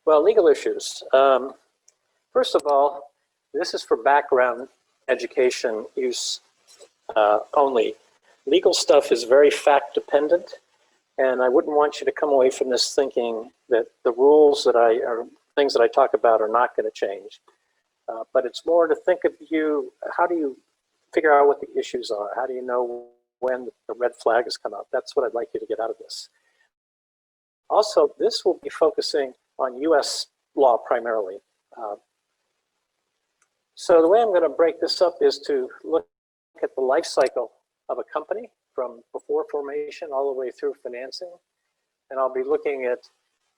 Well, legal issues. First of all, this is for background education use only. Legal stuff is very fact dependent, and I wouldn't want you to come away from this thinking that the rules that things that I talk about are not going to change. But it's more to think of how do you figure out what the issues are? How do you know when the red flag has come up? That's what I'd like you to get out of this. Also, this will be focusing on US law primarily. So the way I'm going to break this up is to look at the life cycle of a company from before formation all the way through financing. And I'll be looking at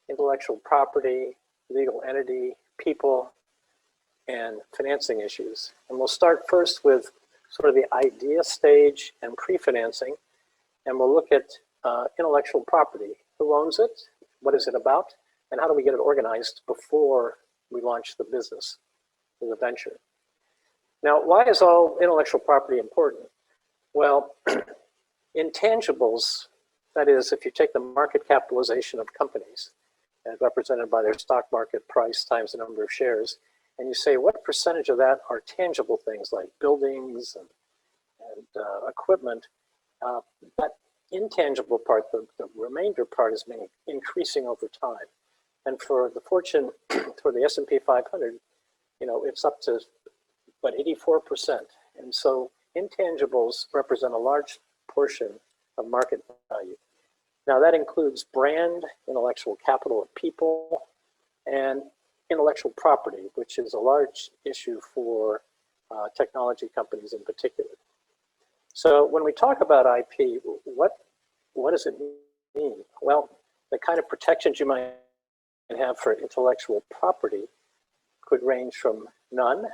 intellectual property, legal entity, people, and financing issues. And we'll start first with sort of the idea stage and pre-financing. And we'll look at intellectual property. Who owns it? What is it about? And how do we get it organized before we launch the business or the venture? Now, why is all intellectual property important? Well, intangibles, that is, if you take the market capitalization of companies, as represented by their stock market price times the number of shares, and you say, what percentage of that are tangible things like buildings and equipment? That intangible part, the remainder part, is being increasing over time. And for the Fortune, for the S&P 500, it's up to, 84%. And so intangibles represent a large portion of market value. Now that includes brand, intellectual capital of people, and intellectual property, which is a large issue for technology companies in particular. So when we talk about IP, what does it mean? Well, the kind of protections you might have for intellectual property could range from none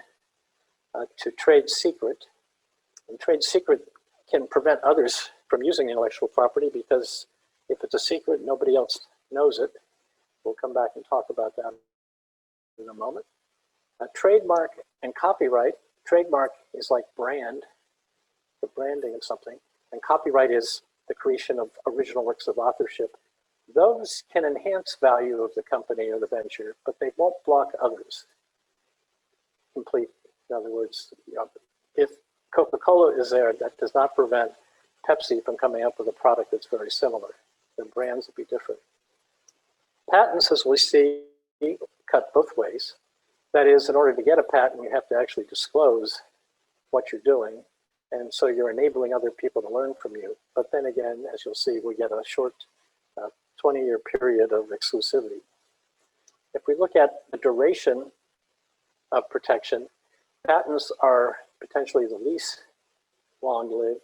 to trade secret. And trade secret can prevent others from using intellectual property because if it's a secret, nobody else knows it. We'll come back and talk about that in a moment. Trademark and copyright. Trademark is like brand, the branding of something, and copyright is the creation of original works of authorship. Those can enhance value of the company or the venture, but they won't block others completely. In other words, if Coca-Cola is there, that does not prevent Pepsi from coming up with a product that's very similar. The brands will be different. Patents, as we see, cut both ways. That is, in order to get a patent, you have to actually disclose what you're doing. And so you're enabling other people to learn from you. But then again, as you'll see, we get a short 20-year period of exclusivity. If we look at the duration of protection, patents are potentially the least long-lived,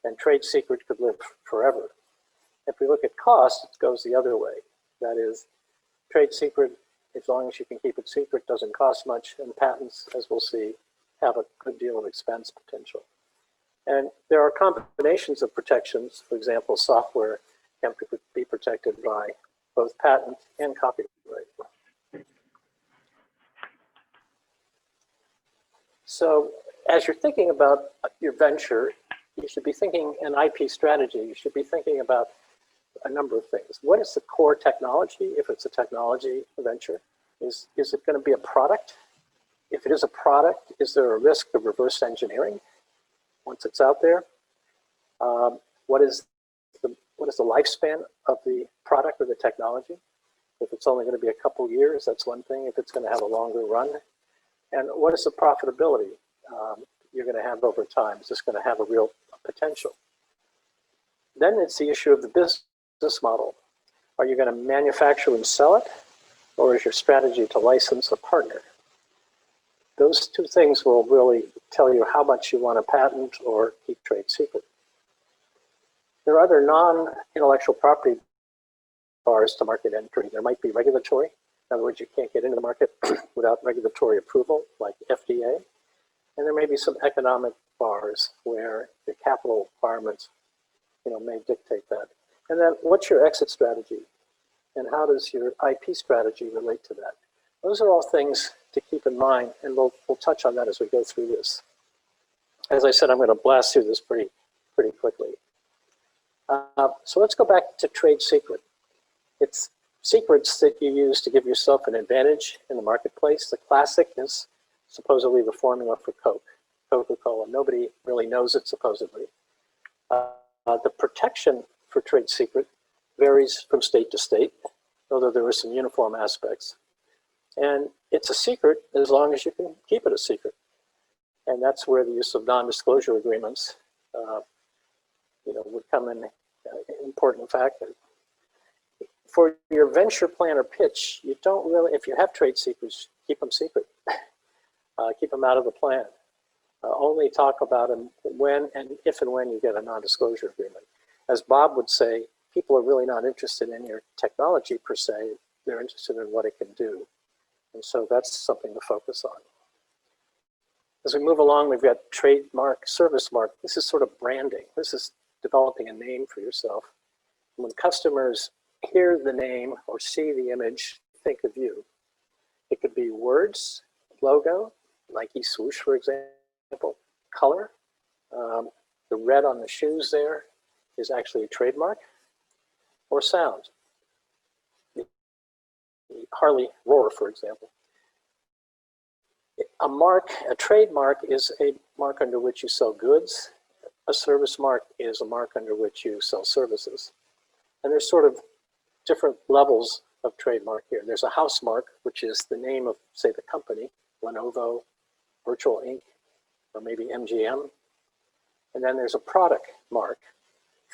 and trade secret could live forever. If we look at cost, it goes the other way. That is, trade secret, as long as you can keep it secret, doesn't cost much, and patents, as we'll see, have a good deal of expense potential. And there are combinations of protections. For example, software can be protected by both patent and copyright. So as you're thinking about your venture, you should be thinking an IP strategy. You should be thinking about a number of things. What is the core technology if it's a technology venture? Is it going to be a product? If it is a product, is there a risk of reverse engineering once it's out there? What is the lifespan of the product or the technology? If it's only going to be a couple years, that's one thing. If it's going to have a longer run. And what is the profitability you're going to have over time? Is this going to have a real potential? Then it's the issue of the business model. Are you going to manufacture and sell it? Or is your strategy to license a partner? Those two things will really tell you how much you want to patent or keep trade secret. There are other non-intellectual property bars to market entry. There might be regulatory. In other words, you can't get into the market without regulatory approval, like FDA. And there may be some economic bars where the capital requirements may dictate that. And then what's your exit strategy? And how does your IP strategy relate to that? Those are all things to keep in mind, and we'll touch on that as we go through this. As I said, I'm going to blast through this pretty quickly. So let's go back to trade secret. It's secrets that you use to give yourself an advantage in the marketplace. The classic is supposedly the formula for Coke, Coca-Cola. Nobody really knows it, supposedly. The protection for trade secret varies from state to state, although there are some uniform aspects. And it's a secret as long as you can keep it a secret. And that's where the use of non-disclosure agreements would come in an important factor. For your venture plan or pitch, you don't really, if you have trade secrets, keep them secret. Keep them out of the plan. Only talk about them when and if and when you get a non-disclosure agreement. As Bob would say, people are really not interested in your technology per se. They're interested in what it can do. And so that's something to focus on. As we move along, we've got trademark, service mark. This is sort of branding. This is developing a name for yourself. When customers hear the name or see the image, think of you. It could be words, logo, Nike swoosh, for example, color. The red on the shoes there is actually a trademark, or sound. The Harley roar, for example. A trademark is a mark under which you sell goods. A service mark is a mark under which you sell services. And there's sort of different levels of trademark here. There's a house mark, which is the name of, say, the company, Lenovo, Virtual Ink, or maybe MGM. And then there's a product mark.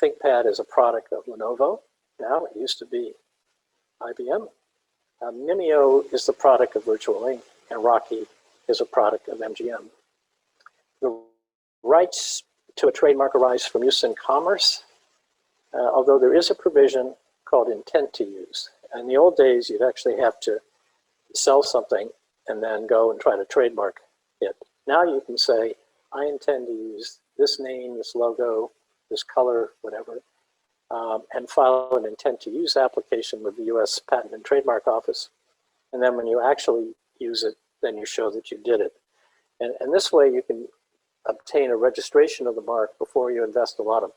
ThinkPad is a product of Lenovo. Now it used to be IBM. Mimeo is the product of Virtual Ink, and Rocky is a product of MGM. The rights to a trademark arise from use in commerce, although there is a provision called intent to use. In the old days, you'd actually have to sell something and then go and try to trademark it. Now you can say, I intend to use this name, this logo, this color, whatever, and file an intent to use application with the US Patent and Trademark Office. And then when you actually use it, then you show that you did it. And this way you can obtain a registration of the mark before you invest a lot of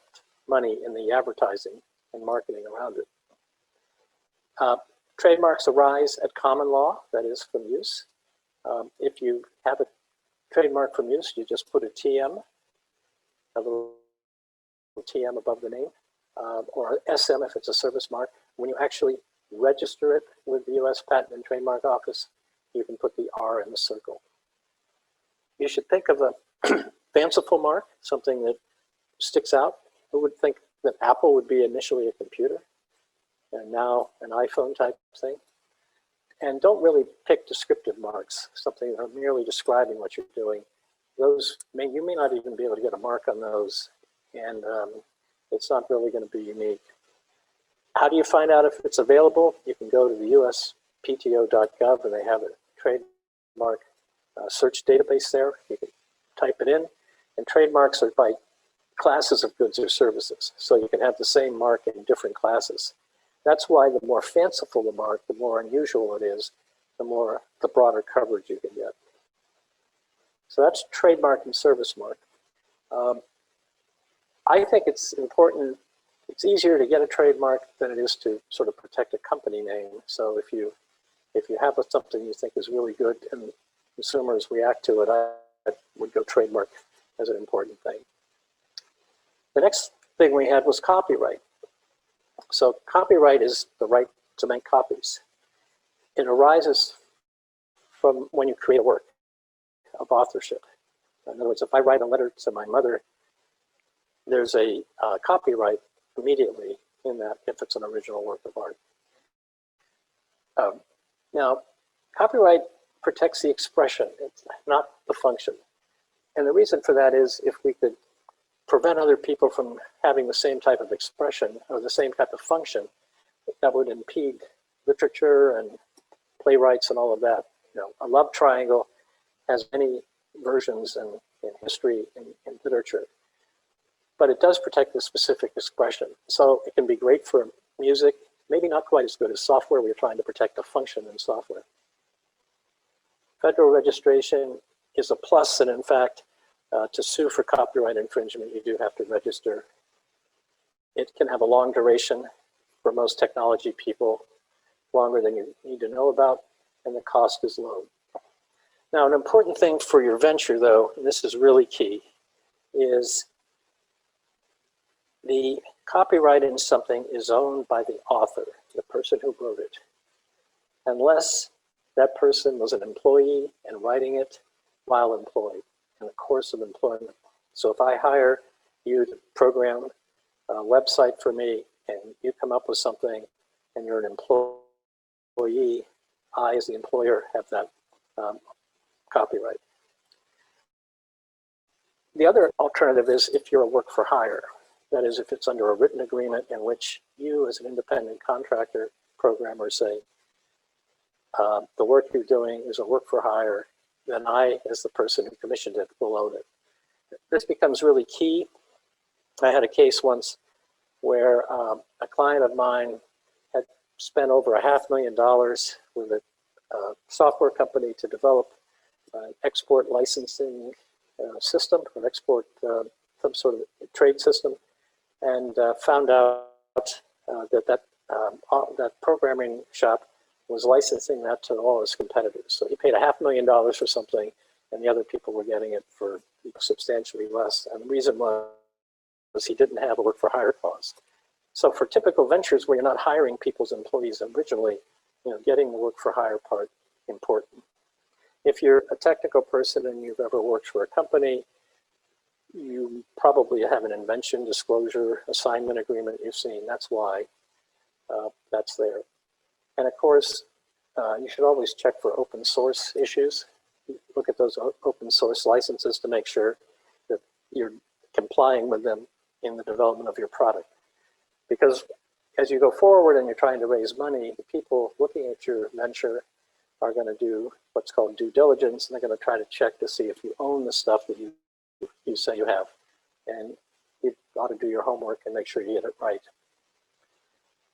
money in the advertising and marketing around it. Trademarks arise at common law, that is from use. If you have a trademark from use, you just put a TM, a little TM above the name, or SM if it's a service mark. When you actually register it with the US Patent and Trademark Office, you can put the R in the circle. You should think of a fanciful mark, something that sticks out. Who would think that Apple would be initially a computer and now an iPhone type thing? And don't really pick descriptive marks, something that are merely describing what you're doing. Those you may not even be able to get a mark on those, and it's not really going to be unique. How do you find out if it's available? You can go to the uspto.gov, and they have a trademark search database there. You can type it in, and trademarks are by classes of goods or services. So you can have the same mark in different classes. That's why the more fanciful the mark, the more unusual it is, the broader coverage you can get. So that's trademark and service mark. I think it's important, it's easier to get a trademark than it is to sort of protect a company name. So if you have something you think is really good and consumers react to it, I would go trademark as an important thing. The next thing we had was copyright. So copyright is the right to make copies. It arises from when you create a work of authorship. In other words, if I write a letter to my mother, there's a copyright immediately in that if it's an original work of art. Now, copyright protects the expression, it's not the function. And the reason for that is if we could prevent other people from having the same type of expression or the same type of function, that would impede literature and playwrights and all of that. You know, a love triangle has many versions in history and in literature, but it does protect the specific expression. So it can be great for music, maybe not quite as good as software. We're trying to protect a function in software. Federal registration is a plus, and in fact, to sue for copyright infringement, you do have to register. It can have a long duration for most technology people, longer than you need to know about, and the cost is low. Now, an important thing for your venture, though, and this is really key, is the copyright in something is owned by the author, the person who wrote it, unless that person was an employee and writing it while employed in the course of employment. So if I hire you to program a website for me and you come up with something and you're an employee, I, as the employer, have that copyright. The other alternative is if you're a work for hire. That is, if it's under a written agreement in which you, as an independent contractor, programmer, say, the work you're doing is a work for hire, then I, as the person who commissioned it, will own it. This becomes really key. I had a case once where a client of mine had spent over $500,000 with a software company to develop an export licensing system, or export some sort of trade system, and found out that programming shop was licensing that to all his competitors. So he paid $500,000 for something, and the other people were getting it for substantially less. And the reason was he didn't have a work for hire clause. So for typical ventures where you're not hiring people's employees originally, getting the work for hire part important. If you're a technical person and you've ever worked for a company, you probably have an invention disclosure assignment agreement you've seen. That's why that's there. And of course, you should always check for open source issues. Look at those open source licenses to make sure that you're complying with them in the development of your product. Because as you go forward and you're trying to raise money, the people looking at your venture are going to do what's called due diligence, and they're going to try to check to see if you own the stuff that you say you have. And you ought to do your homework and make sure you get it right.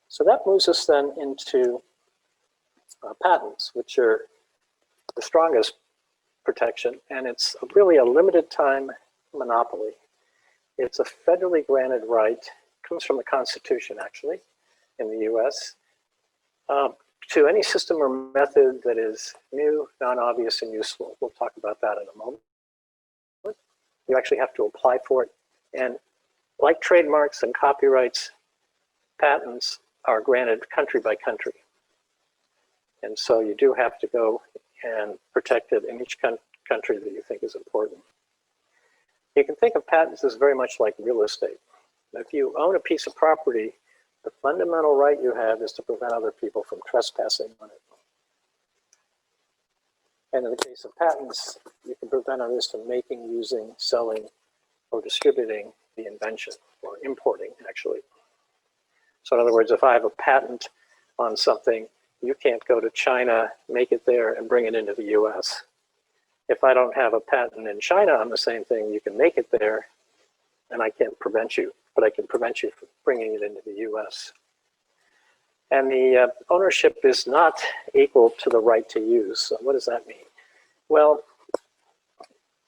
So that moves us then into patents, which are the strongest protection, and it's really a limited time monopoly. It's a federally granted right, comes from the Constitution actually, in the US, to any system or method that is new, non-obvious, and useful. We'll talk about that in a moment. You actually have to apply for it. And like trademarks and copyrights, patents are granted country by country. And so you do have to go and protect it in each country that you think is important. You can think of patents as very much like real estate. If you own a piece of property, the fundamental right you have is to prevent other people from trespassing on it. And in the case of patents, you can prevent others from making, using, selling, or distributing the invention, or importing, actually. So in other words, if I have a patent on something, you can't go to China, make it there, and bring it into the US. If I don't have a patent in China on the same thing, you can make it there, and I can't prevent you, but I can prevent you from bringing it into the US. And the ownership is not equal to the right to use. So what does that mean? Well,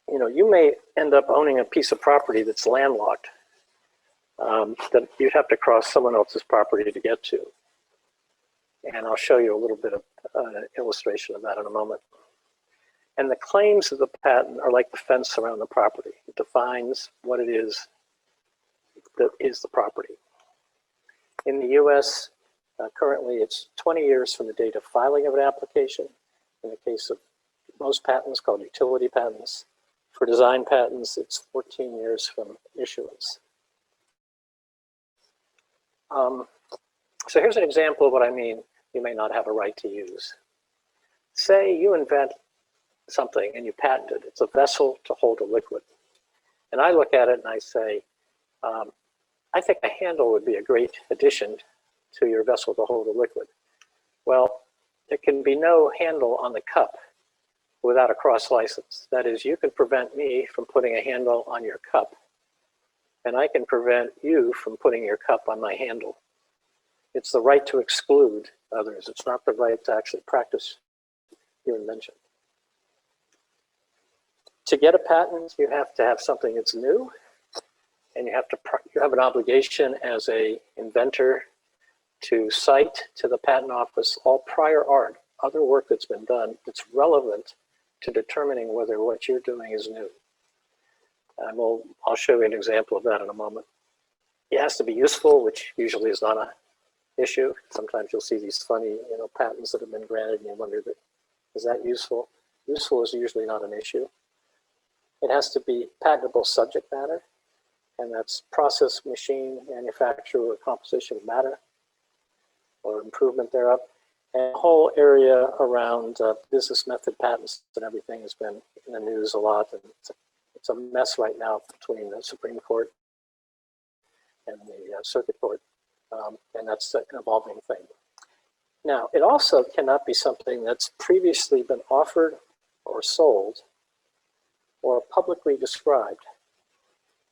you may end up owning a piece of property that's landlocked, that you'd have to cross someone else's property to get to. And I'll show you a little bit of an illustration of that in a moment. And the claims of the patent are like the fence around the property. It defines what it is that is the property. In the US, currently it's 20 years from the date of filing of an application. In the case of most patents called utility patents. For design patents, it's 14 years from issuance. So here's an example of what I mean you may not have a right to use. Say you invent something and you patent it. It's a vessel to hold a liquid. And I look at it and I say, I think a handle would be a great addition to your vessel to hold a liquid. Well, there can be no handle on the cup without a cross license. That is, you can prevent me from putting a handle on your cup, and I can prevent you from putting your cup on my handle. It's the right to exclude others. It's not the right to actually practice your invention. To get a patent, you have to have something that's new, and you have an obligation as an inventor to cite to the patent office all prior art, other work that's been done that's relevant to determining whether what you're doing is new. And I'll show you an example of that in a moment. It has to be useful, which usually is not an issue. Sometimes you'll see these funny, patents that have been granted, and you wonder, is that useful? Useful is usually not an issue. It has to be patentable subject matter, and that's process, machine, manufacture, or composition of matter, or improvement thereof. And the whole area around business method patents and everything has been in the news a lot, and it's a mess right now between the Supreme Court and the Circuit Court, and that's an evolving thing. Now, it also cannot be something that's previously been offered or sold or publicly described.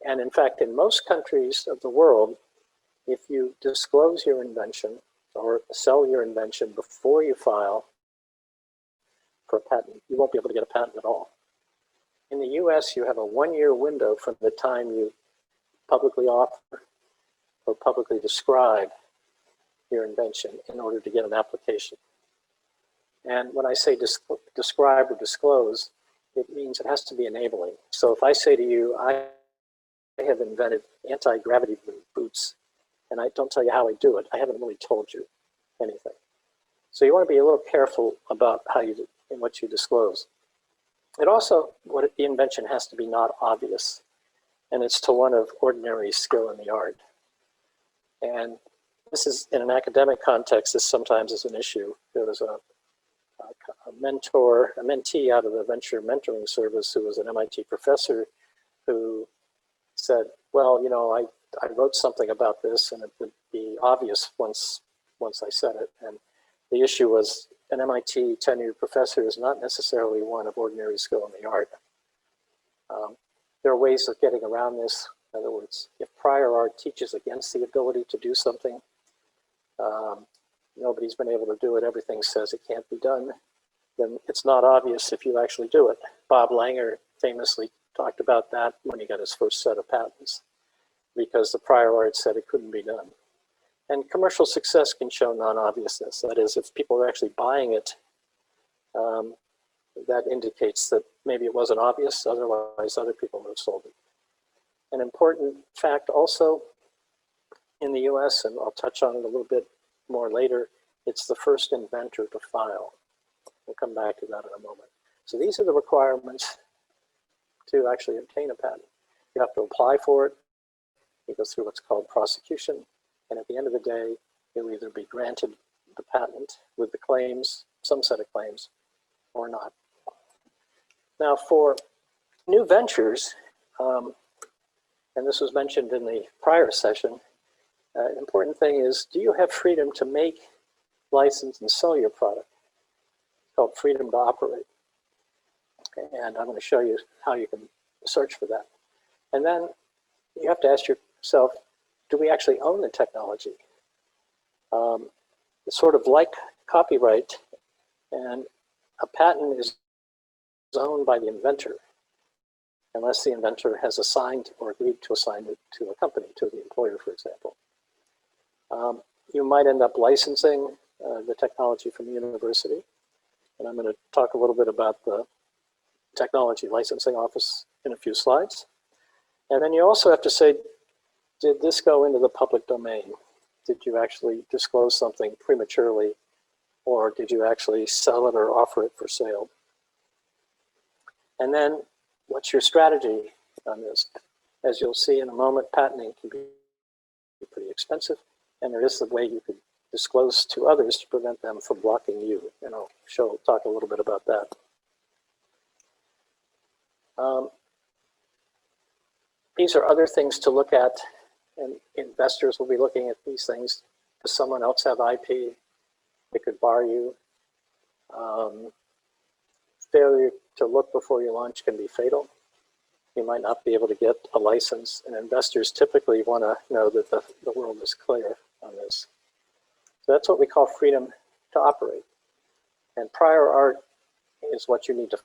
And in fact, in most countries of the world, if you disclose your invention or sell your invention before you file for a patent, you won't be able to get a patent at all. In the US, you have a 1-year window from the time you publicly offer or publicly describe your invention in order to get an application. And when I say describe or disclose, it means it has to be enabling. So if I say to you, I have invented anti-gravity boots, and I don't tell you how I do it, I haven't really told you anything. So you want to be a little careful about what you disclose. It also, the invention has to be not obvious, and it's to one of ordinary skill in the art. And this is, in an academic context, this sometimes is an issue. There was a mentee out of the venture mentoring service who was an MIT professor who said, well, I wrote something about this and it would be obvious once I said it. And the issue was an MIT tenured professor is not necessarily one of ordinary skill in the art. There are ways of getting around this. In other words, if prior art teaches against the ability to do something, nobody's been able to do it, everything says it can't be done, then it's not obvious if you actually do it. Bob Langer famously talked about that when he got his first set of patents, because the prior art said it couldn't be done. And commercial success can show non-obviousness. That is, if people are actually buying it, that indicates that maybe it wasn't obvious, otherwise other people would have sold it. An important fact also in the US, and I'll touch on it a little bit more later, it's the first inventor to file. We'll come back to that in a moment. So these are the requirements to actually obtain a patent. You have to apply for it. You go through what's called prosecution. And at the end of the day, you'll either be granted the patent with the claims, some set of claims, or not. Now for new ventures, and this was mentioned in the prior session, an important thing is, do you have freedom to make, license, and sell your product? It's called freedom to operate. And I'm going to show you how you can search for that. And then you have to ask yourself, do we actually own the technology? It's sort of like copyright, and a patent is owned by the inventor, unless the inventor has assigned or agreed to assign it to a company, to the employer, for example. You might end up licensing the technology from the university, and I'm going to talk a little bit about the Technology Licensing Office in a few slides. And then you also have to say, did this go into the public domain? Did you actually disclose something prematurely, or did you actually sell it or offer it for sale? And then what's your strategy on this? As you'll see in a moment, patenting can be pretty expensive, and there is a way you could disclose to others to prevent them from blocking you. And I'll talk a little bit about that. These are other things to look at, and investors will be looking at these things. Does someone else have IP? They could bar you. Failure to look before you launch can be fatal. You might not be able to get a license, and investors typically want to know that the world is clear on this. So that's what we call freedom to operate. And prior art is what you need to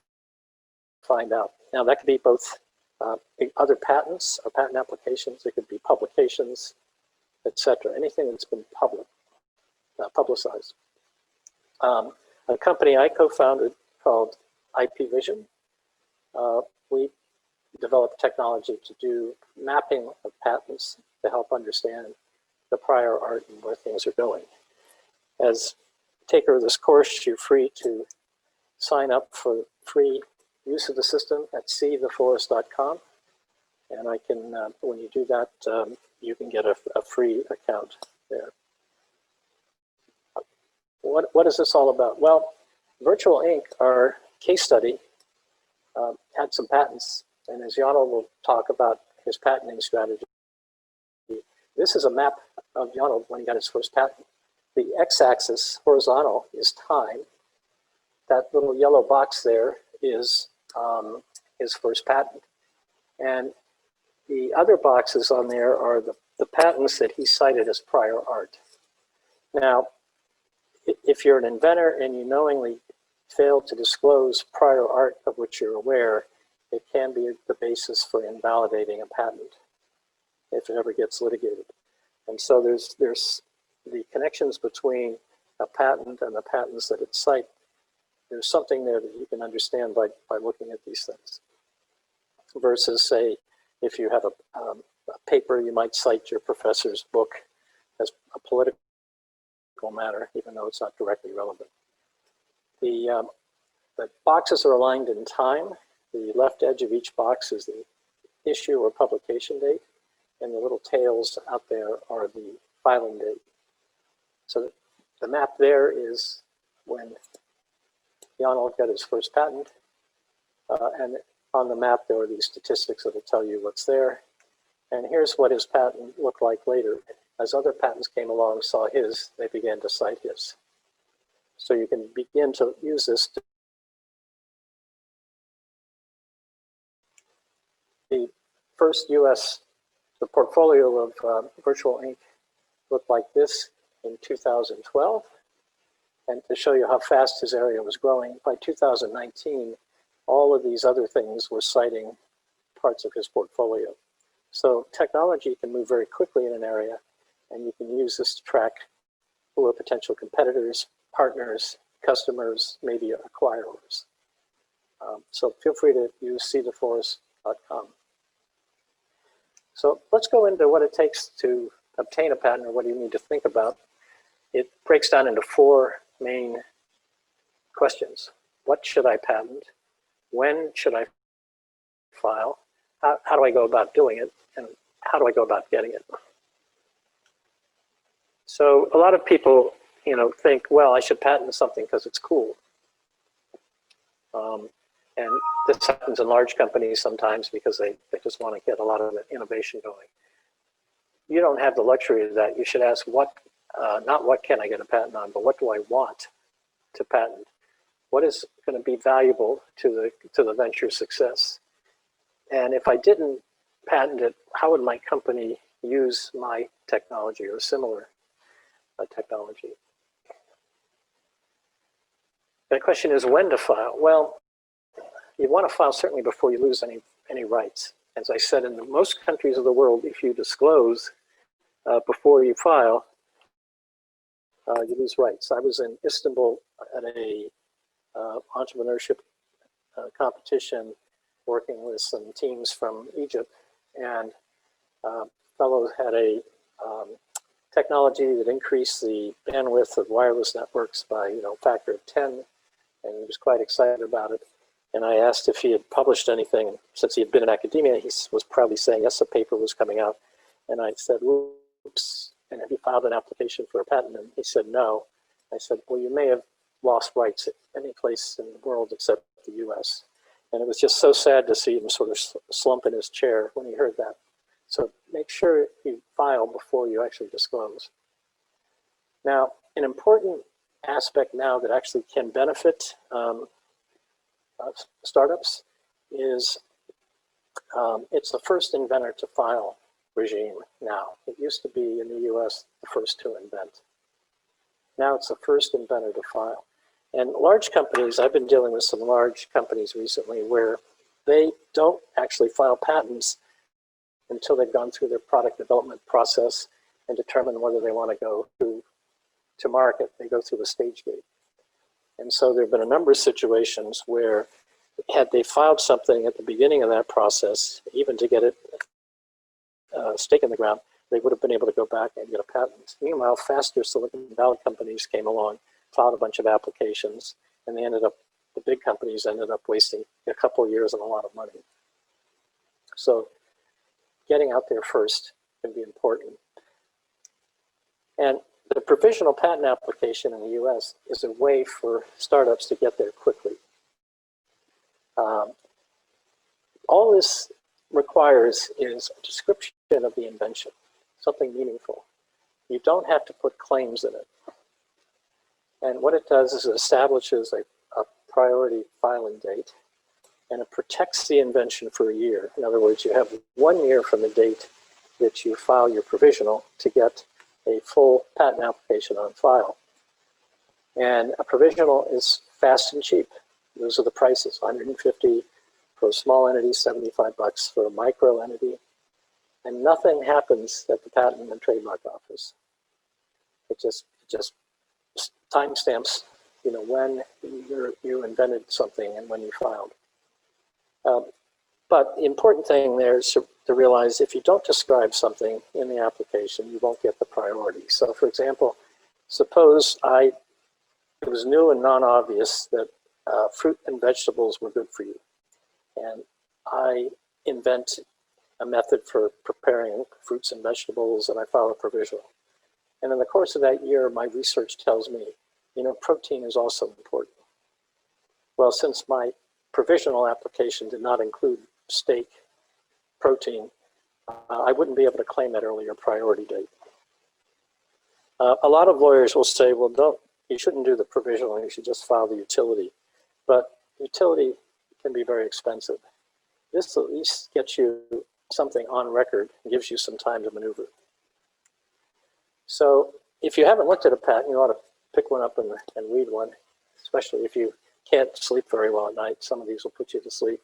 find out. Now that could be both other patents or patent applications. It could be publications, etc. Anything that's been publicized. A company I co-founded called IP Vision. We developed technology to do mapping of patents to help understand the prior art and where things are going. As taker of this course, you're free to sign up for free use of the system at seetheforest.com. And I can, when you do that, you can get a free account there. What is this all about? Well, Virtual Ink, our case study, had some patents. And as Janno will talk about his patenting strategy, this is a map of Janno when he got his first patent. The x-axis, horizontal, is time. That little yellow box there is his first patent. And the other boxes on there are the patents that he cited as prior art. Now, if you're an inventor and you knowingly fail to disclose prior art of which you're aware, it can be the basis for invalidating a patent if it ever gets litigated. And so there's the connections between a patent and the patents that it cites. There's something there that you can understand by looking at these things. Versus, say, if you have a paper, you might cite your professor's book as a political matter, even though it's not directly relevant. The boxes are aligned in time. The left edge of each box is the issue or publication date, and the little tails out there are the filing date. So the map there is when Janno got his first patent, and on the map there are these statistics that will tell you what's there. And here's what his patent looked like later. As other patents came along, saw his, they began to cite his. So you can begin to use this to the first US, the portfolio of Virtual Ink looked like this in 2012. And to show you how fast his area was growing, by 2019, all of these other things were citing parts of his portfolio. So technology can move very quickly in an area, and you can use this to track who are potential competitors, partners, customers, maybe acquirers. So feel free to use seetheforest.com. So let's go into what it takes to obtain a patent, or what do you need to think about. It breaks down into four main questions. What should I patent? When should I file? How do I go about doing it? And how do I go about getting it? So a lot of people, think, well, I should patent something because it's cool. And this happens in large companies sometimes because they just want to get a lot of innovation going. You don't have the luxury of that. You should ask not what can I get a patent on, but what do I want to patent? What is going to be valuable to the venture success? And if I didn't patent it, how would my company use my technology or similar technology? The question is when to file. Well, you want to file certainly before you lose any rights. As I said, in most countries of the world, if you disclose before you file, you lose rights. I was in Istanbul at a entrepreneurship competition working with some teams from Egypt, and fellows had a technology that increased the bandwidth of wireless networks by a factor of 10, and he was quite excited about it. And I asked if he had published anything. Since he had been in academia, he was probably saying yes, a paper was coming out. And I said, oops, and have you filed an application for a patent? And he said no. I said, well, you may have lost rights at any place in the world except the US. And it was just so sad to see him sort of slump in his chair when he heard that. So make sure you file before you actually disclose. Now, an important aspect now that actually can benefit startups is it's the first inventor to file regime now. It used to be in the US the first to invent. Now it's the first inventor to file. And large companies, I've been dealing with some large companies recently where they don't actually file patents until they've gone through their product development process and determine whether they want to go to market. They go through the stage gate. And so there have been a number of situations where had they filed something at the beginning of that process, even to get it stake in the ground, they would have been able to go back and get a patent. Meanwhile, faster Silicon Valley companies came along, filed a bunch of applications, and the big companies ended up wasting a couple of years and a lot of money. So getting out there first can be important. And the provisional patent application in the US is a way for startups to get there quickly. All this requires is a description of the invention, something meaningful. You don't have to put claims in it. And what it does is it establishes a priority filing date, and it protects the invention for a year. In other words, you have 1 year from the date that you file your provisional to get a full patent application on file. And a provisional is fast and cheap. Those are the prices, 150 for a small entity, 75 bucks for a micro entity. And nothing happens at the Patent and Trademark Office. It just timestamps, when you invented something and when you filed. But the important thing there is to realize if you don't describe something in the application, you won't get the priority. So for example, suppose it was new and non-obvious that fruit and vegetables were good for you. And I invent a method for preparing fruits and vegetables, and I file a provisional. And in the course of that year, my research tells me, protein is also important. Well, since my provisional application did not include steak protein, I wouldn't be able to claim that earlier priority date. A lot of lawyers will say, well, you shouldn't do the provisional, you should just file the utility. But utility can be very expensive. This at least gets you something on record and gives you some time to maneuver. So if you haven't looked at a patent, you ought to pick one up and read one, especially if you can't sleep very well at night. Some of these will put you to sleep.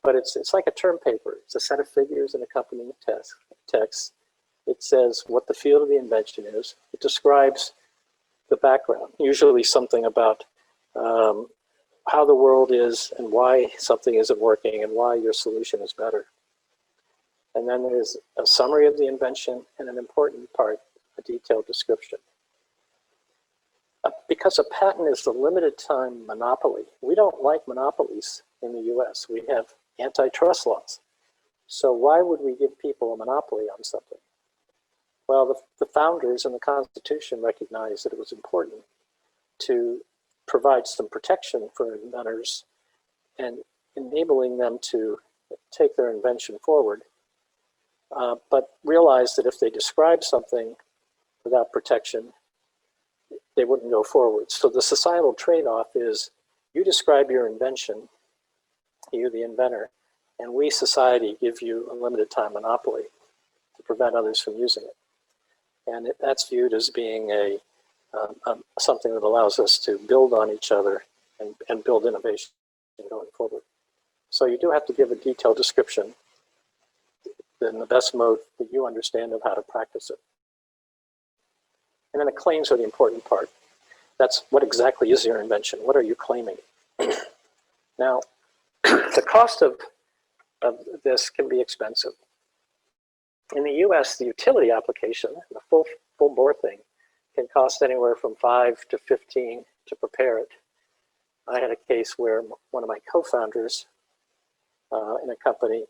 But it's like a term paper. It's a set of figures and accompanying text. It says what the field of the invention is. It describes the background, usually something about how the world is and why something isn't working and why your solution is better. And then there's a summary of the invention and an important part, a detailed description. Because a patent is a limited time monopoly, we don't like monopolies in the US. We have antitrust laws. So why would we give people a monopoly on something? Well, the founders in the Constitution recognized that it was important to provide some protection for inventors and enabling them to take their invention forward, but realized that if they describe something without protection, they wouldn't go forward. So the societal trade-off is you describe your invention, you the inventor, and we, society, give you a limited time monopoly to prevent others from using it. And that's viewed as being something that allows us to build on each other and build innovation going forward. So you do have to give a detailed description in the best mode that you understand of how to practice it. And then the claims are the important part. That's what exactly is your invention? What are you claiming? Now, the cost of this can be expensive. In the US, the utility application, the full bore thing, can cost anywhere from 5 to 15 to prepare it. I had a case where one of my co-founders in a company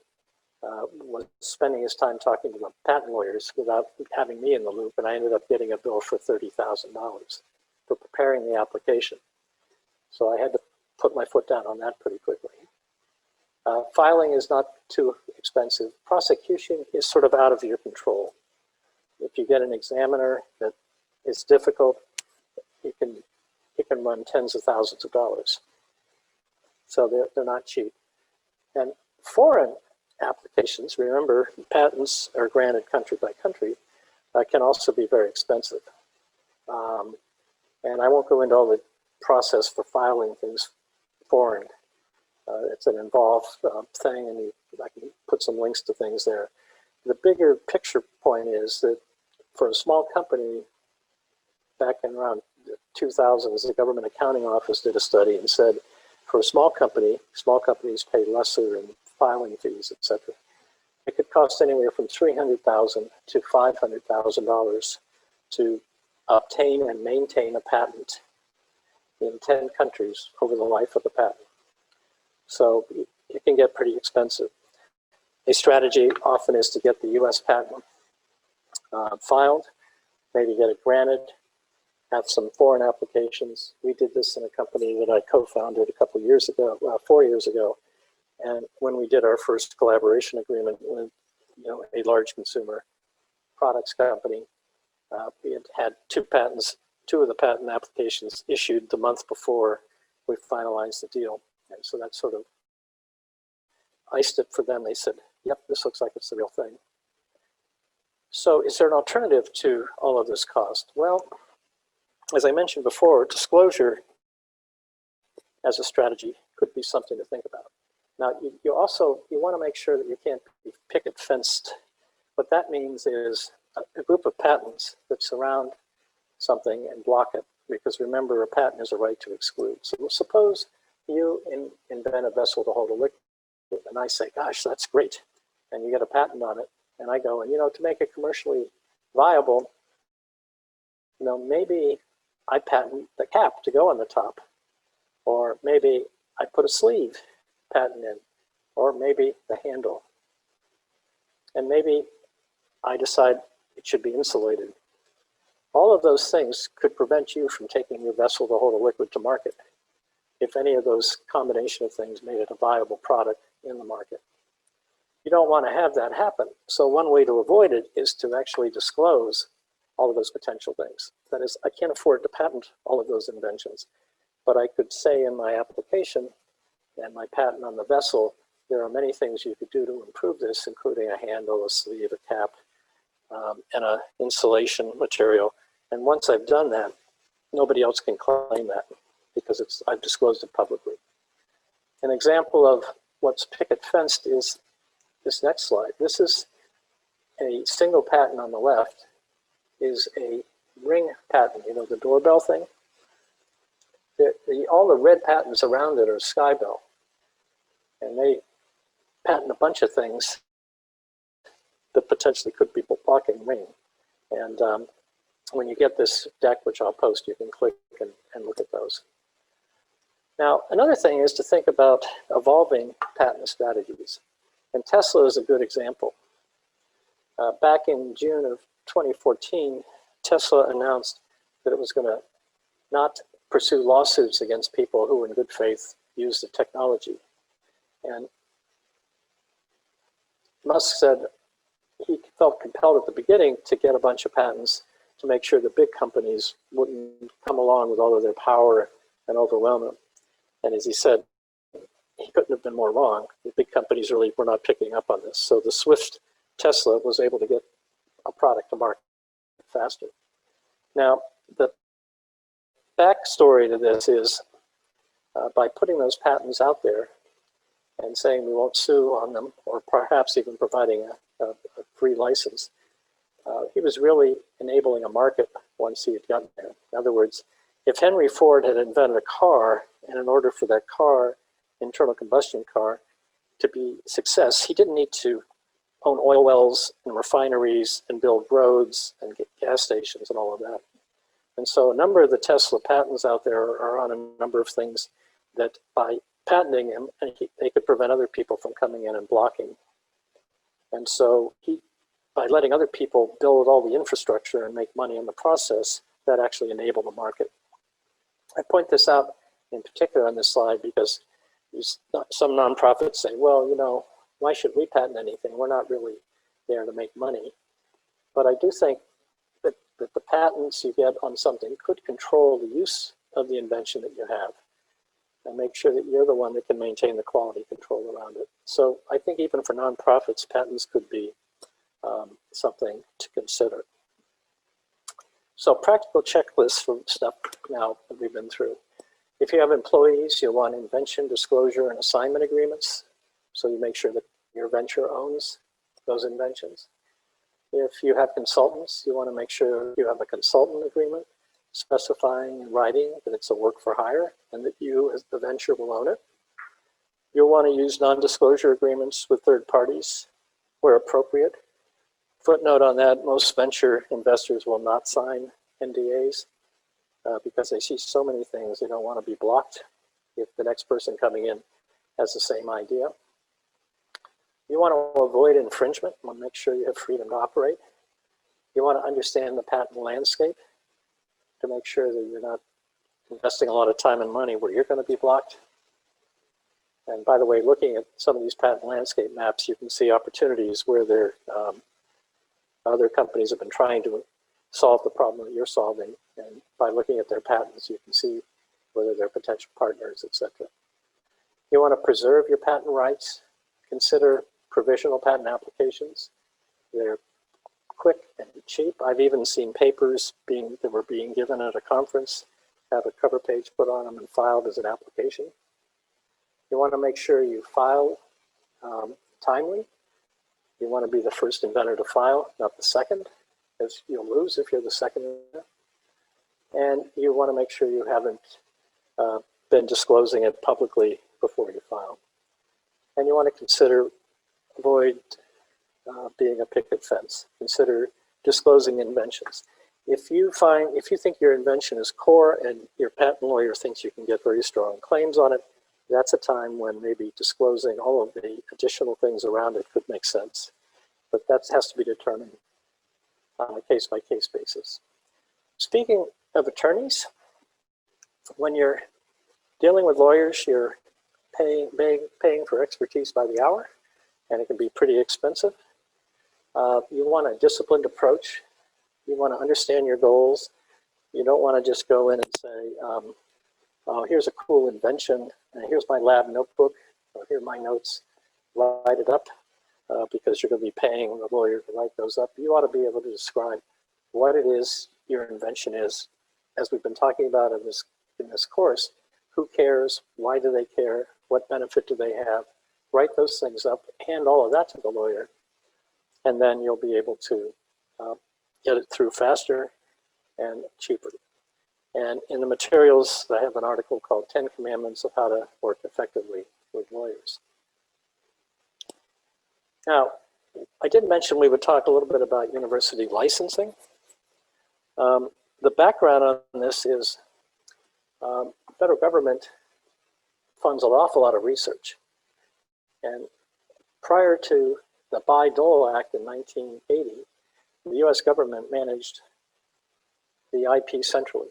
was spending his time talking to the patent lawyers without having me in the loop, and I ended up getting a bill for $30,000 for preparing the application. So I had to put my foot down on that pretty quickly. Filing is not too expensive. Prosecution is sort of out of your control. If you get an examiner that is difficult, it can run tens of thousands of dollars. So they're not cheap. And foreign applications, remember, patents are granted country by country, can also be very expensive. And I won't go into all the process for filing things foreign. It's an involved thing, and I can put some links to things there. The bigger picture point is that for a small company, back in around 2000s, the Government Accounting Office did a study and said, for a small company, small companies pay lesser in filing fees, etc. It could cost anywhere from $300,000 to $500,000 to obtain and maintain a patent in 10 countries over the life of the patent. So it can get pretty expensive. A strategy often is to get the US patent filed, maybe get it granted, have some foreign applications. We did this in a company that I co-founded a couple of years ago, 4 years ago. And when we did our first collaboration agreement with a large consumer products company, we had two patents, two of the patent applications issued the month before we finalized the deal. And so that sort of iced it for them. They said, yep, this looks like it's the real thing. So is there an alternative to all of this cost? Well, as I mentioned before, disclosure as a strategy could be something to think about. Now, you want to make sure that you can't be picket fenced. What that means is a group of patents that surround something and block it, because remember, a patent is a right to exclude. So suppose you invent a vessel to hold a liquid, and I say, gosh, that's great, and you get a patent on it, and I go, and to make it commercially viable, maybe I patent the cap to go on the top, or maybe I put a sleeve patent in, or maybe the handle, and maybe I decide it should be insulated. All of those things could prevent you from taking your vessel to hold a liquid to market if any of those combination of things made it a viable product in the market. You don't want to have that happen. So one way to avoid it is to actually disclose all of those potential things. That is, I can't afford to patent all of those inventions, but I could say in my application and my patent on the vessel, there are many things you could do to improve this, including a handle, a sleeve, a cap, and an insulation material. And once I've done that, nobody else can claim that because I've disclosed it publicly. An example of what's picket fenced is this next slide. This is a single patent on the left, is a ring patent, the doorbell thing. All the red patents around it are Skybell. And they patent a bunch of things that potentially could be blocking ring. And when you get this deck, which I'll post, you can click and look at those. Now, another thing is to think about evolving patent strategies. And Tesla is a good example. Back in June of 2014, Tesla announced that it was going to not pursue lawsuits against people who in good faith used the technology. And Musk said he felt compelled at the beginning to get a bunch of patents to make sure the big companies wouldn't come along with all of their power and overwhelm him. And as he said, he couldn't have been more wrong. The big companies really were not picking up on this. So the swift Tesla was able to get a product to market faster. Now, the backstory to this is by putting those patents out there and saying we won't sue on them, or perhaps even providing a free license, he was really enabling a market once he had gotten there. In other words, if Henry Ford had invented a car, and in order for that car, internal combustion car, to be a success, he didn't need to own oil wells and refineries and build roads and get gas stations and all of that. And so a number of the Tesla patents out there are on a number of things that by patenting them, they could prevent other people from coming in and blocking. And so by letting other people build all the infrastructure and make money in the process, that actually enabled the market. I point this out in particular on this slide because some nonprofits say, well, why should we patent anything? We're not really there to make money. But I do think that the patents you get on something could control the use of the invention that you have and make sure that you're the one that can maintain the quality control around it. So I think even for nonprofits, patents could be something to consider. So practical checklists for stuff now that we've been through. If you have employees, you'll want invention, disclosure, and assignment agreements. So you make sure that your venture owns those inventions. If you have consultants, you want to make sure you have a consultant agreement specifying in writing that it's a work for hire and that you as the venture will own it. You'll want to use non-disclosure agreements with third parties where appropriate. Footnote on that, most venture investors will not sign NDAs because they see so many things they don't want to be blocked if the next person coming in has the same idea. You want to avoid infringement. You want to make sure you have freedom to operate. You want to understand the patent landscape to make sure that you're not investing a lot of time and money where you're going to be blocked. And by the way, looking at some of these patent landscape maps, you can see opportunities where other companies have been trying to solve the problem that you're solving. And by looking at their patents, you can see whether they're potential partners, etc. You want to preserve your patent rights. Consider provisional patent applications. They're quick and cheap. I've even seen papers that were being given at a conference, have a cover page put on them and filed as an application. You want to make sure you file timely. You want to be the first inventor to file, not the second, because you'll lose if you're the second inventor. And you want to make sure you haven't been disclosing it publicly before you file. And you want to avoid being a picket fence. Consider disclosing inventions. If you think your invention is core and your patent lawyer thinks you can get very strong claims on it, that's a time when maybe disclosing all of the additional things around it could make sense. But that has to be determined on a case-by-case basis. Speaking of attorneys, when you're dealing with lawyers, you're paying for expertise by the hour, and it can be pretty expensive. You want a disciplined approach. You want to understand your goals. You don't want to just go in and say, oh, here's a cool invention, and here's my lab notebook, or here are my notes, write it up, because you're going to be paying the lawyer to write those up. You ought to be able to describe what it is your invention is. As we've been talking about in this course, who cares, why do they care, what benefit do they have, write those things up, hand all of that to the lawyer, and then you'll be able to get it through faster and cheaper. And in the materials, I have an article called 10 Commandments of How to Work Effectively with Lawyers. Now, I did mention we would talk a little bit about university licensing. The background on this is the federal government funds an awful lot of research. And prior to the Bayh-Dole Act in 1980, the US government managed the IP centrally.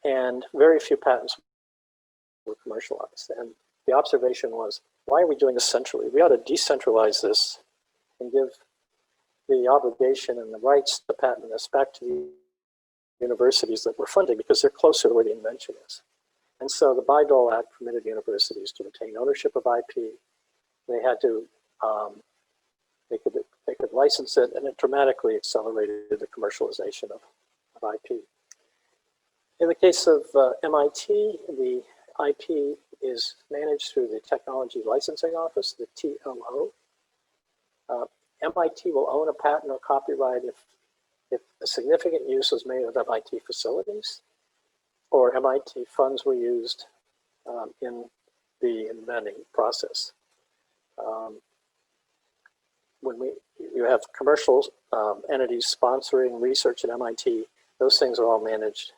And very few patents were commercialized. And the observation was, why are we doing this centrally? We ought to decentralize this and give the obligation and the rights to patent this back to the universities that we're funding because they're closer to where the invention is. And so the Bayh-Dole Act permitted universities to retain ownership of IP. They had to, they could license it, and it dramatically accelerated the commercialization of IP. In the case of MIT, the IP is managed through the Technology Licensing Office, the TLO. MIT will own a patent or copyright if a significant use was made of MIT facilities or MIT funds were used in the inventing process. When you have commercial entities sponsoring research at MIT, those things are all managed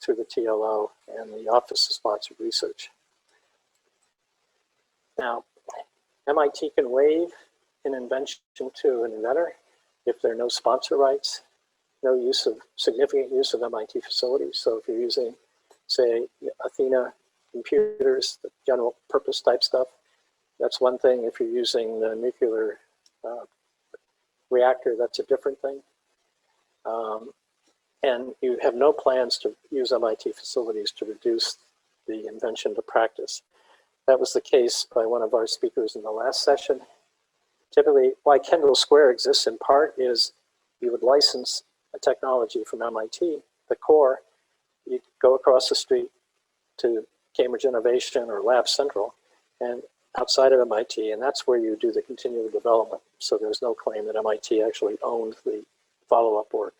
through the TLO and the Office of Sponsored Research. Now, MIT can waive an invention to an inventor if there are no sponsor rights, no significant use of MIT facilities. So if you're using, say, Athena computers, the general purpose type stuff, that's one thing. If you're using the nuclear reactor, that's a different thing. And you have no plans to use MIT facilities to reduce the invention to practice. That was the case by one of our speakers in the last session. Typically, why Kendall Square exists in part is you would license a technology from MIT, the core, you go across the street to Cambridge Innovation or Lab Central, and outside of MIT, and that's where you do the continual development. So there's no claim that MIT actually owned the follow-up work.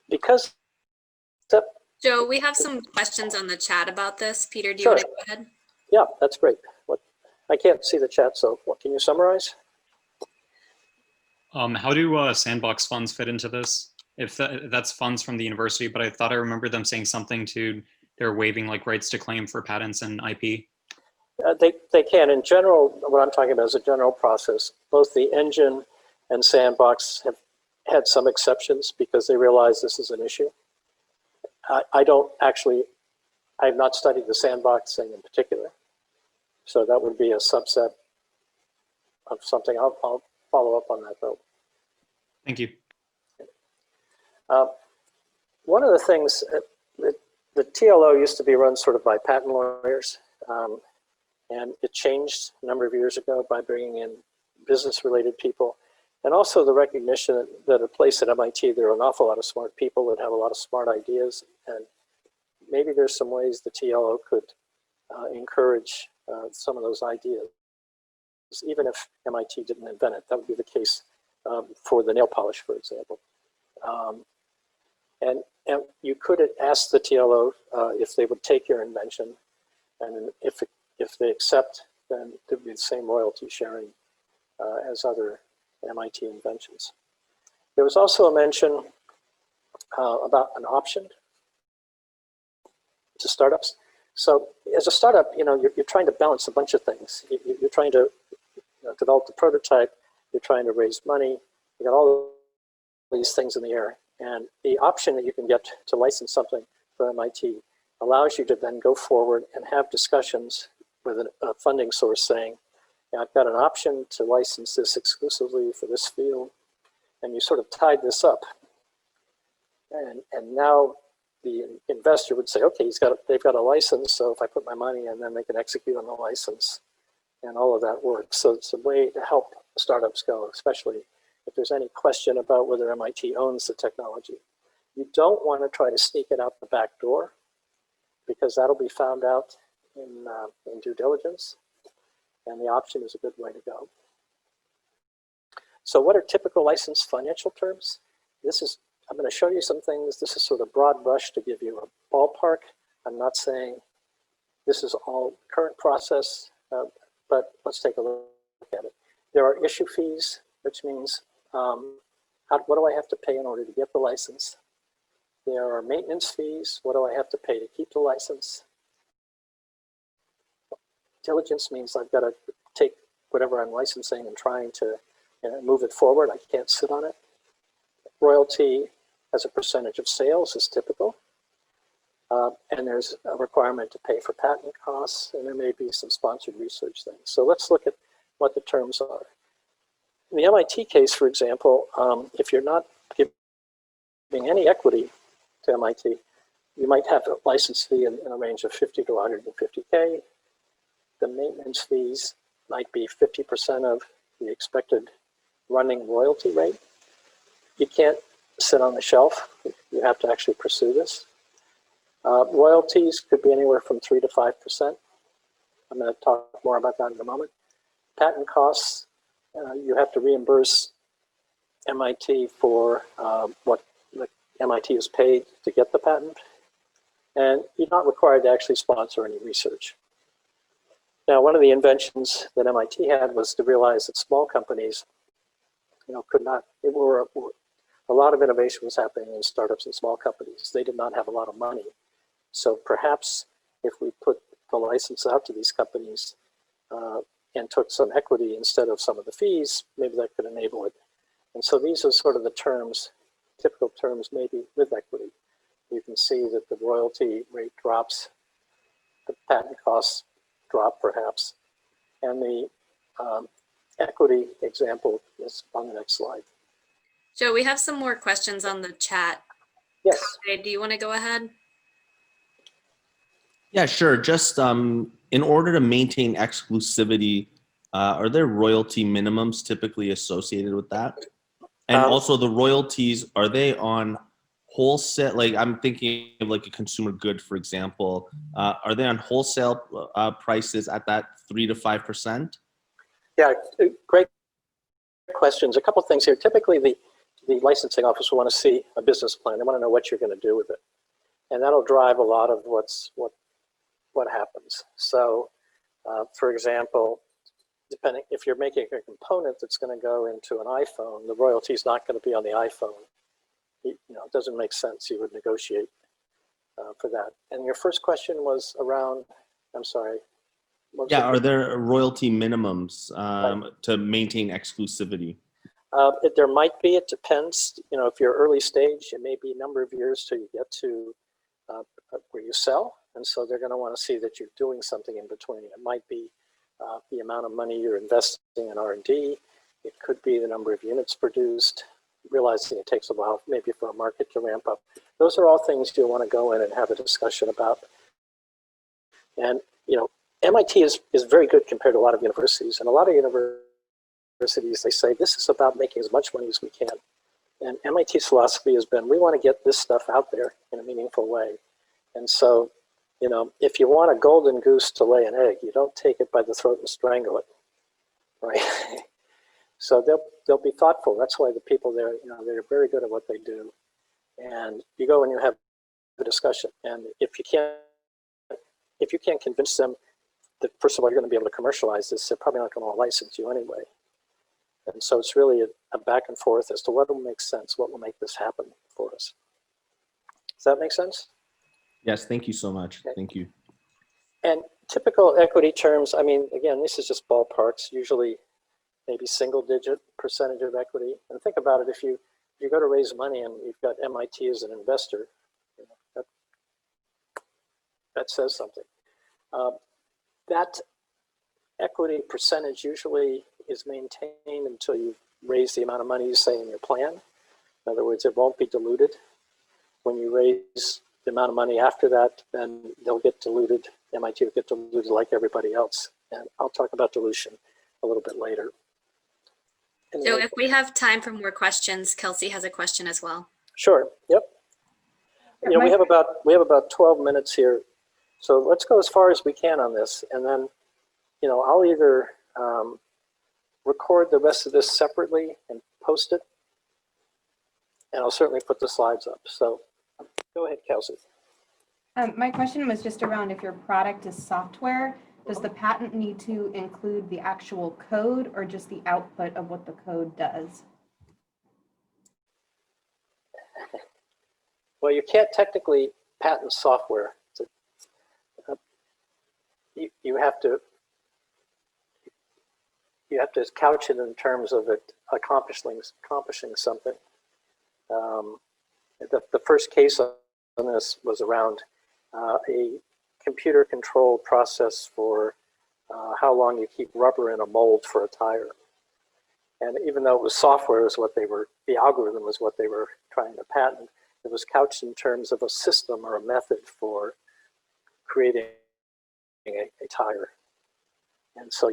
Because Joe, we have some questions on the chat about this. Peter, do you Sure. want to go ahead? Yeah, that's great. I can't see the chat, so what can you summarize? How do sandbox funds fit into this? If that's funds from the university, but I thought I remember them saying something to they're waiving like rights to claim for patents and IP. They can. In general, what I'm talking about is a general process. Both the engine and sandbox have had some exceptions because they realize this is an issue. I have not studied the sandbox thing in particular. So that would be a subset of something. I'll follow up on that though. Thank you. One of the things, the TLO used to be run sort of by patent lawyers, and it changed a number of years ago by bringing in business-related people, and also the recognition that at a place at MIT, there are an awful lot of smart people that have a lot of smart ideas, and maybe there's some ways the TLO could encourage some of those ideas, even if MIT didn't invent it. That would be the case for the nail polish, for example. And you could ask the TLO if they would take your invention, and if they accept, then there would be the same royalty sharing as other MIT inventions. There was also a mention about an option to startups. So as a startup, you're trying to balance a bunch of things. You're trying to develop the prototype, you're trying to raise money, you got all these things in the air. And the option that you can get to license something from MIT allows you to then go forward and have discussions with a funding source saying, I've got an option to license this exclusively for this field, and you sort of tied this up. And now the investor would say, okay, they've got a license, so if I put my money in, then they can execute on the license, and all of that works. So it's a way to help startups go, especially if there's any question about whether MIT owns the technology. You don't want to try to sneak it out the back door, because that'll be found out in due diligence, and the option is a good way to go. So what are typical license financial terms? I'm going to show you some things. This is sort of broad brush to give you a ballpark. I'm not saying this is all current process, but let's take a look at it. There are issue fees, which means what do I have to pay in order to get the license? There are maintenance fees. What do I have to pay to keep the license? Diligence means I've got to take whatever I'm licensing and trying to move it forward. I can't sit on it. Royalty as a percentage of sales is typical. And there's a requirement to pay for patent costs, and there may be some sponsored research things. So let's look at what the terms are. In the MIT case, for example, if you're not giving any equity to MIT, you might have a license fee in a range of 50 to 150K. The maintenance fees might be 50% of the expected running royalty rate. You can't sit on the shelf. You have to actually pursue this. Royalties could be anywhere from 3 to 5%. I'm going to talk more about that in a moment. Patent costs, you have to reimburse MIT for what the MIT is paid to get the patent. And you're not required to actually sponsor any research. Now, one of the inventions that MIT had was to realize that small companies, could not, a lot of innovation was happening in startups and small companies. They did not have a lot of money. So perhaps if we put the license out to these companies and took some equity instead of some of the fees, maybe that could enable it. And so these are sort of the terms, typical terms maybe with equity. You can see that the royalty rate drops, the patent costs drop perhaps, and the equity example is on the next slide. Joe, we have some more questions on the chat. Yes. Kaveh, do you want to go ahead? Yeah, sure. Just in order to maintain exclusivity, are there royalty minimums typically associated with that? And also the royalties, are they on wholesale? Like I'm thinking of like a consumer good, for example. Are they on wholesale prices at that 3 to 5%? Yeah, great questions. A couple things here. Typically, the licensing office will want to see a business plan. They want to know what you're going to do with it, and that'll drive a lot of what happens. So, for example, depending if you're making a component that's going to go into an iPhone, the royalty is not going to be on the iPhone. It doesn't make sense. You would negotiate for that. And your first question was around. I'm sorry. Yeah, are there royalty minimums Right. to maintain exclusivity? There might be. It depends. If you're early stage, it may be a number of years till you get to where you sell, and so they're going to want to see that you're doing something in between. It might be the amount of money you're investing in R&D. It could be the number of units produced. Realizing it takes a while, maybe for a market to ramp up. Those are all things you want to go in and have a discussion about. And MIT is very good compared to a lot of universities, and a lot of universities, they say this is about making as much money as we can. And MIT's philosophy has been, we want to get this stuff out there in a meaningful way. And so, if you want a golden goose to lay an egg, you don't take it by the throat and strangle it, right? So they'll be thoughtful. That's why the people there, they're very good at what they do. And you go and you have a discussion. And if you can't convince them that, first of all, you're going to be able to commercialize this, they're probably not going to license you anyway. And so it's really a back and forth as to what will make sense, what will make this happen for us. Does that make sense? Yes, thank you so much. Okay. Thank you. And typical equity terms, I mean, again, this is just ballparks, usually maybe single-digit percentage of equity. And think about it, if you go to raise money and you've got MIT as an investor, that says something. That equity percentage usually is maintained until you raise the amount of money you say in your plan. In other words, it won't be diluted. When you raise the amount of money after that, then they'll get diluted. MIT will get diluted like everybody else. And I'll talk about dilution a little bit later. So if we have time for more questions, Kelsey has a question as well. Sure. Yep. We have about 12 minutes here. So let's go as far as we can on this. And then, I'll either record the rest of this separately and post it, and I'll certainly put the slides up. So go ahead, Kelsey. My question was just around, if your product is software, does the patent need to include the actual code or just the output of what the code does? Well, you can't technically patent software. You have to couch it in terms of it accomplishing something. The first case on this was around a computer-controlled process for how long you keep rubber in a mold for a tire. And even though it was software, the algorithm was what they were trying to patent. It was couched in terms of a system or a method for creating a tire. And so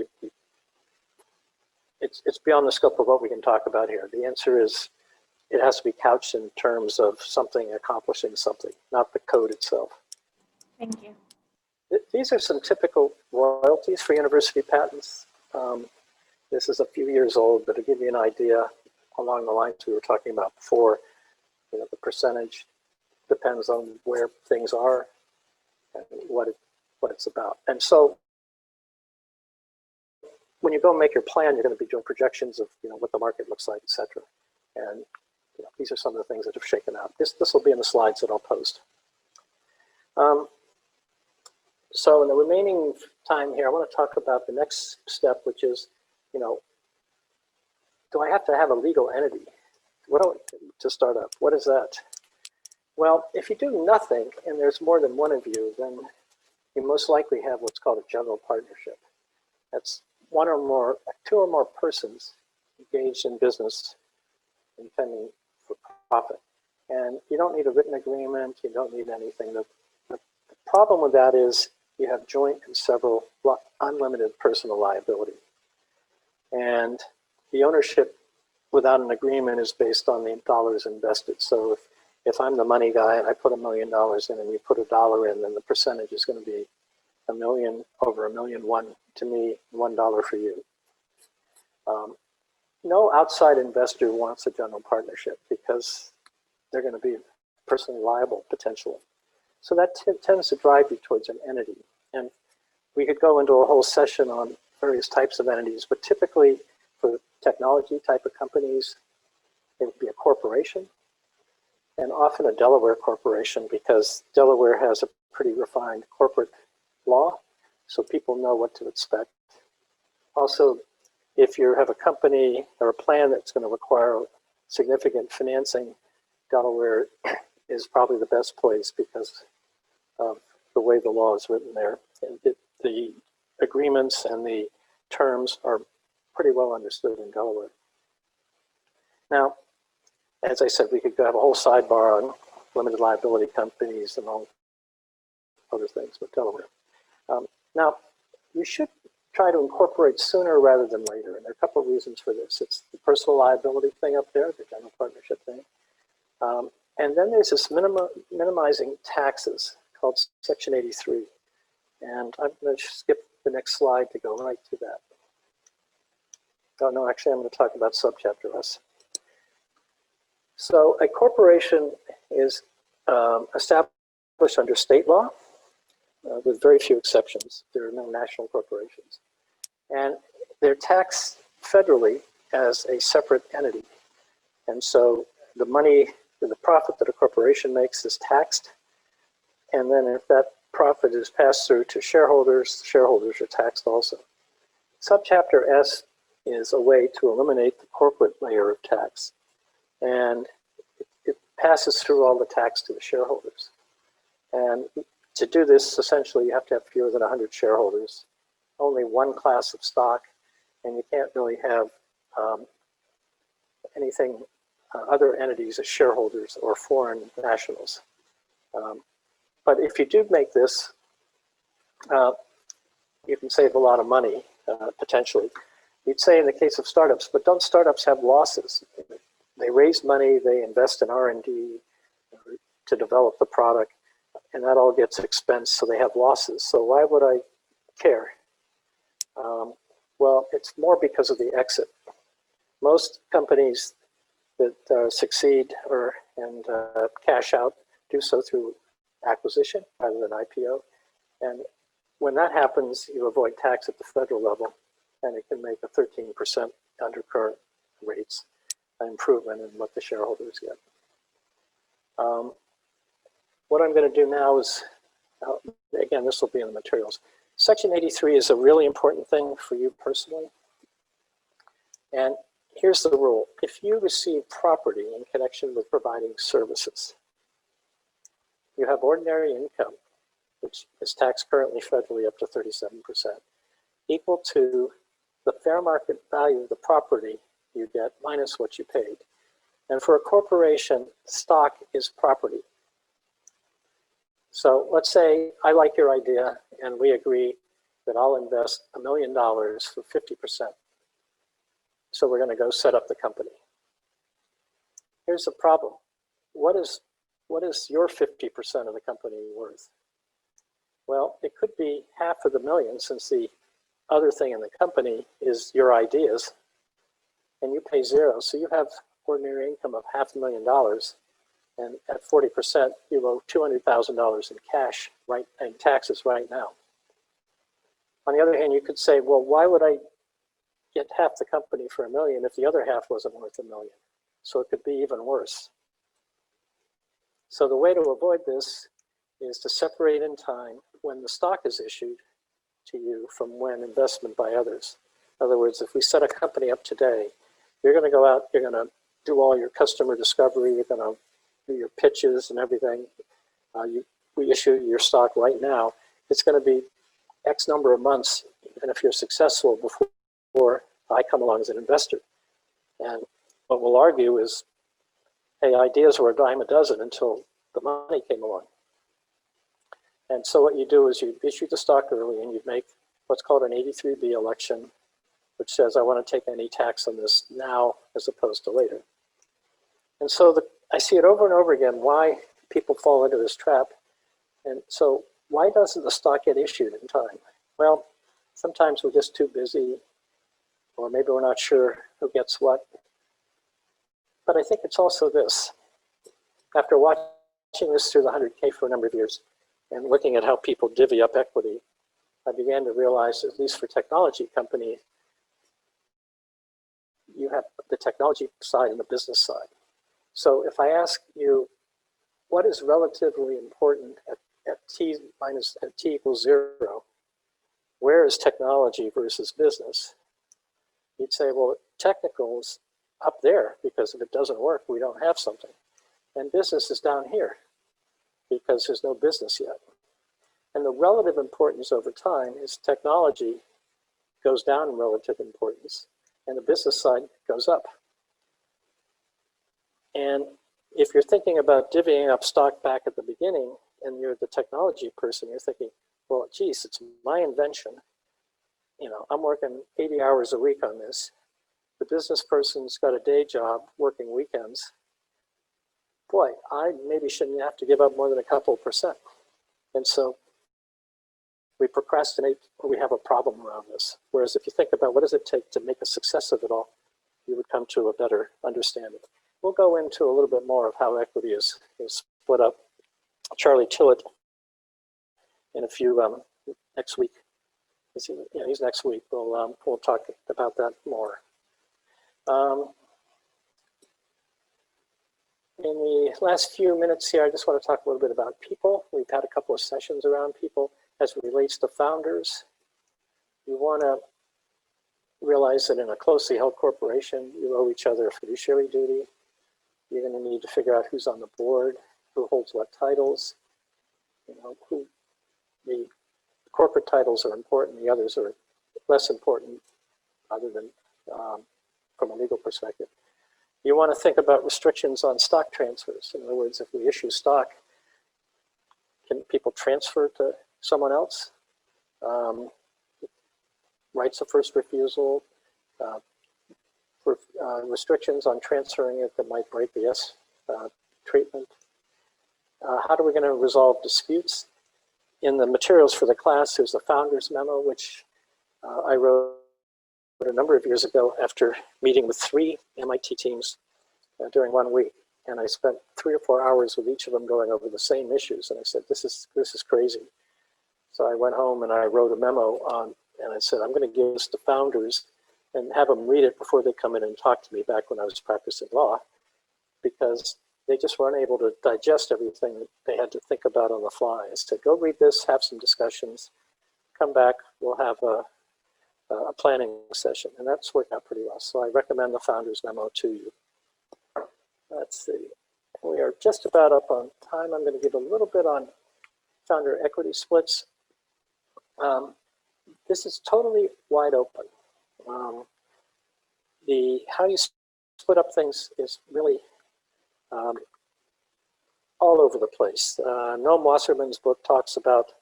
it's beyond the scope of what we can talk about here. The answer is it has to be couched in terms of something accomplishing something, not the code itself. Thank you. These are some typical royalties for university patents. This is a few years old, but to give you an idea along the lines we were talking about before, the percentage depends on where things are and what it's about. And so when you go make your plan, you're going to be doing projections of what the market looks like, et cetera. And these are some of the things that have shaken out. This will be in the slides that I'll post. So in the remaining time here, I want to talk about the next step, which is, do I have to have a legal entity? To start up, what is that? Well, if you do nothing and there's more than one of you, then you most likely have what's called a general partnership. That's two or more persons engaged in business intending for profit. And you don't need a written agreement, you don't need anything. The problem with that is you have joint and several unlimited personal liability. And the ownership without an agreement is based on the dollars invested. So if I'm the money guy and I put $1 million in and you put $1 in, then the percentage is going to be $1 million over $1 million, one to me, $1 for you. No outside investor wants a general partnership because they're going to be personally liable potentially. So that tends to drive you towards an entity. And we could go into a whole session on various types of entities, but typically for technology type of companies, it would be a corporation, and often a Delaware corporation, because Delaware has a pretty refined corporate law, so people know what to expect. Also, if you have a company or a plan that's going to require significant financing, Delaware is probably the best place because of the way the law is written there. And the agreements and the terms are pretty well understood in Delaware. Now, as I said, we could have a whole sidebar on limited liability companies and all other things with Delaware. Now, you should try to incorporate sooner rather than later, and there are a couple of reasons for this. It's the personal liability thing up there, the general partnership thing. And then there's this minimizing taxes called Section 83. And I'm going to skip the next slide to go right to that. Oh, no, actually, I'm going to talk about subchapter S. So a corporation is established under state law with very few exceptions. There are no national corporations. And they're taxed federally as a separate entity. And so the money, the profit that a corporation makes is taxed. And then if that profit is passed through to shareholders, shareholders are taxed also. Subchapter S is a way to eliminate the corporate layer of tax. And it passes through all the tax to the shareholders. And to do this, essentially, you have to have fewer than 100 shareholders, only one class of stock, and you can't really have anything, other entities as shareholders or foreign nationals. But if you do make this, you can save a lot of money, potentially. You'd say in the case of startups, but don't startups have losses? They raise money, they invest in R&D to develop the product, and that all gets expensed, so they have losses. So why would I care? Well, it's more because of the exit. Most companies that succeed and cash out do so through acquisition rather than IPO. And when that happens, you avoid tax at the federal level, and it can make a 13% under current rates improvement in what the shareholders get. What I'm going to do now is, again, this will be in the materials. Section 83 is a really important thing for you personally. And here's the rule. If you receive property in connection with providing services, you have ordinary income, which is taxed currently federally up to 37%, equal to the fair market value of the property you get minus what you paid. And for a corporation, stock is property. So let's say I like your idea and we agree that I'll invest $1 million for 50%. So we're going to go set up the company. Here's the problem. What is your 50% of the company worth? Well, it could be half of the million, since the other thing in the company is your ideas, and you pay zero. So you have ordinary income of $500,000, and at 40%, you owe $200,000 in cash, right, and taxes right now. On the other hand, you could say, well, why would I get half the company for $1 million if the other half wasn't worth $1 million? So it could be even worse. So the way to avoid this is to separate in time when the stock is issued to you from when investment by others. In other words, if we set a company up today, you're going to go out, you're going to do all your customer discovery, you're going to do your pitches and everything. We issue your stock right now. It's going to be X number of months, even if you're successful, before I come along as an investor. And what we'll argue is, hey, ideas were a dime a dozen until the money came along. And so what you do is you issue the stock early and you make what's called an 83B election. which says I want to take any tax on this now as opposed to later. And so I see it over and over again, why people fall into this trap. And so why doesn't the stock get issued in time? Well, sometimes we're just too busy, or maybe we're not sure who gets what. But I think it's also this. After watching this through the 100K for a number of years and looking at how people divvy up equity, I began to realize, at least for technology companies, you have the technology side and the business side. So if I ask you, what is relatively important at t equals 0, where is technology versus business? You'd say, well, technical's up there, because if it doesn't work, we don't have something. And business is down here because there's no business yet. And the relative importance over time is technology goes down in relative importance and the business side goes up. And if you're thinking about divvying up stock back at the beginning and you're the technology person, you're thinking, well, geez, it's my invention. You know, I'm working 80 hours a week on this. The business person's got a day job working weekends. Boy, I maybe shouldn't have to give up more than a couple %. And so we procrastinate, or we have a problem around this. Whereas if you think about what does it take to make a success of it all, you would come to a better understanding. We'll go into a little bit more of how equity is split up. Charlie Tillett in a few next week. He's next week. We'll talk about that more. In the last few minutes here, I just want to talk a little bit about people. We've had a couple of sessions around people as it relates to founders. You want to realize that in a closely held corporation, you owe each other a fiduciary duty. You're going to need to figure out who's on the board, who holds what titles. You know, who the corporate titles are important, the others are less important, other than from a legal perspective. You want to think about restrictions on stock transfers. In other words, if we issue stock, can people transfer to someone else? Rights of first refusal, restrictions on transferring it that might break the S treatment. How are we going to resolve disputes? In the materials for the class, there's the founder's memo, which I wrote a number of years ago after meeting with 3 MIT teams during 1 week. And I spent 3 or 4 hours with each of them going over the same issues. And I said, this is crazy. So I went home and I wrote a memo on, and I said, I'm going to give this to founders and have them read it before they come in and talk to me back when I was practicing law, because they just weren't able to digest everything that they had to think about on the fly. I said, go read this, have some discussions, come back, we'll have a planning session. And that's worked out pretty well. So I recommend the founder's memo to you. Let's see. We are just about up on time. I'm going to give a little bit on founder equity splits. This is totally wide open. How you split up things is really all over the place. Noam Wasserman's book talks about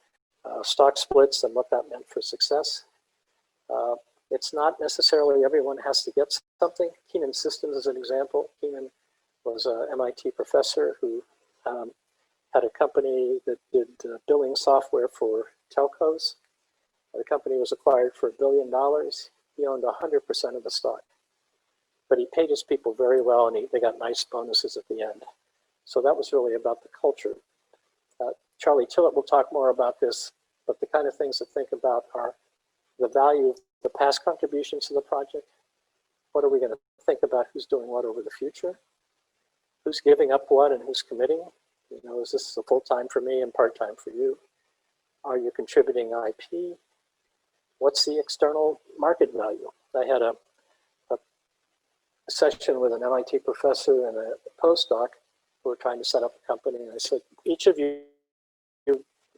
stock splits and what that meant for success. It's not necessarily everyone has to get something. Keenan Systems is an example. Keenan was an MIT professor who had a company that did billing software for telcos. The company was acquired for $1 billion. He owned 100% of the stock. But he paid his people very well, and they got nice bonuses at the end. So that was really about the culture. Charlie Tillett will talk more about this, but the kind of things to think about are the value of the past contributions to the project. What are we going to think about who's doing what over the future? Who's giving up what and who's committing? You know, is this a full-time for me and part-time for you? Are you contributing IP? What's the external market value? I had a session with an MIT professor and a postdoc who were trying to set up a company. And I said, each of you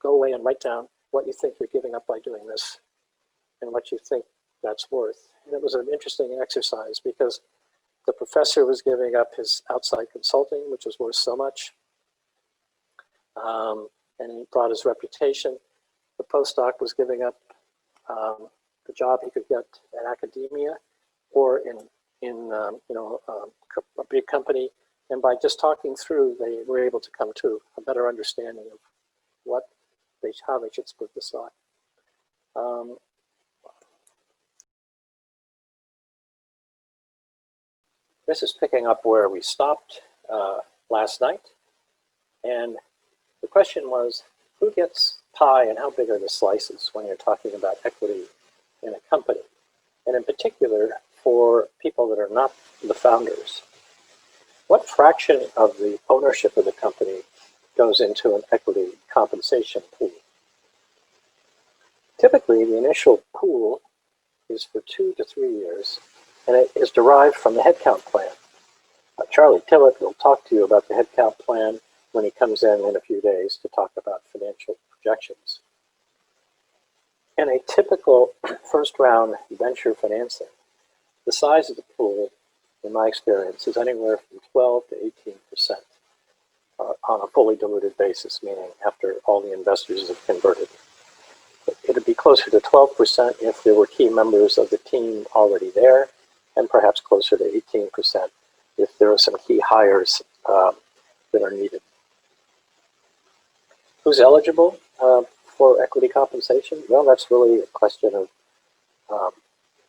go away and write down what you think you're giving up by doing this and what you think that's worth. And it was an interesting exercise because the professor was giving up his outside consulting, which was worth so much. And he brought his reputation. The postdoc was giving up a job he could get in academia or in a big company. And by just talking through, they were able to come to a better understanding of how they should split the stock. This is picking up where we stopped last night. And the question was, who gets pie and how big are the slices when you're talking about equity in a company? And in particular, for people that are not the founders, what fraction of the ownership of the company goes into an equity compensation pool? Typically, the initial pool is for 2 to 3 years, and it is derived from the headcount plan. Charlie Tillett will talk to you about the headcount plan when he comes in a few days to talk about financial projections. In a typical first round venture financing, the size of the pool, in my experience, is anywhere from 12 to 18% on a fully diluted basis, meaning after all the investors have converted. It would be closer to 12% if there were key members of the team already there, and perhaps closer to 18% if there are some key hires that are needed. Who's eligible for equity compensation? Well, that's really a question of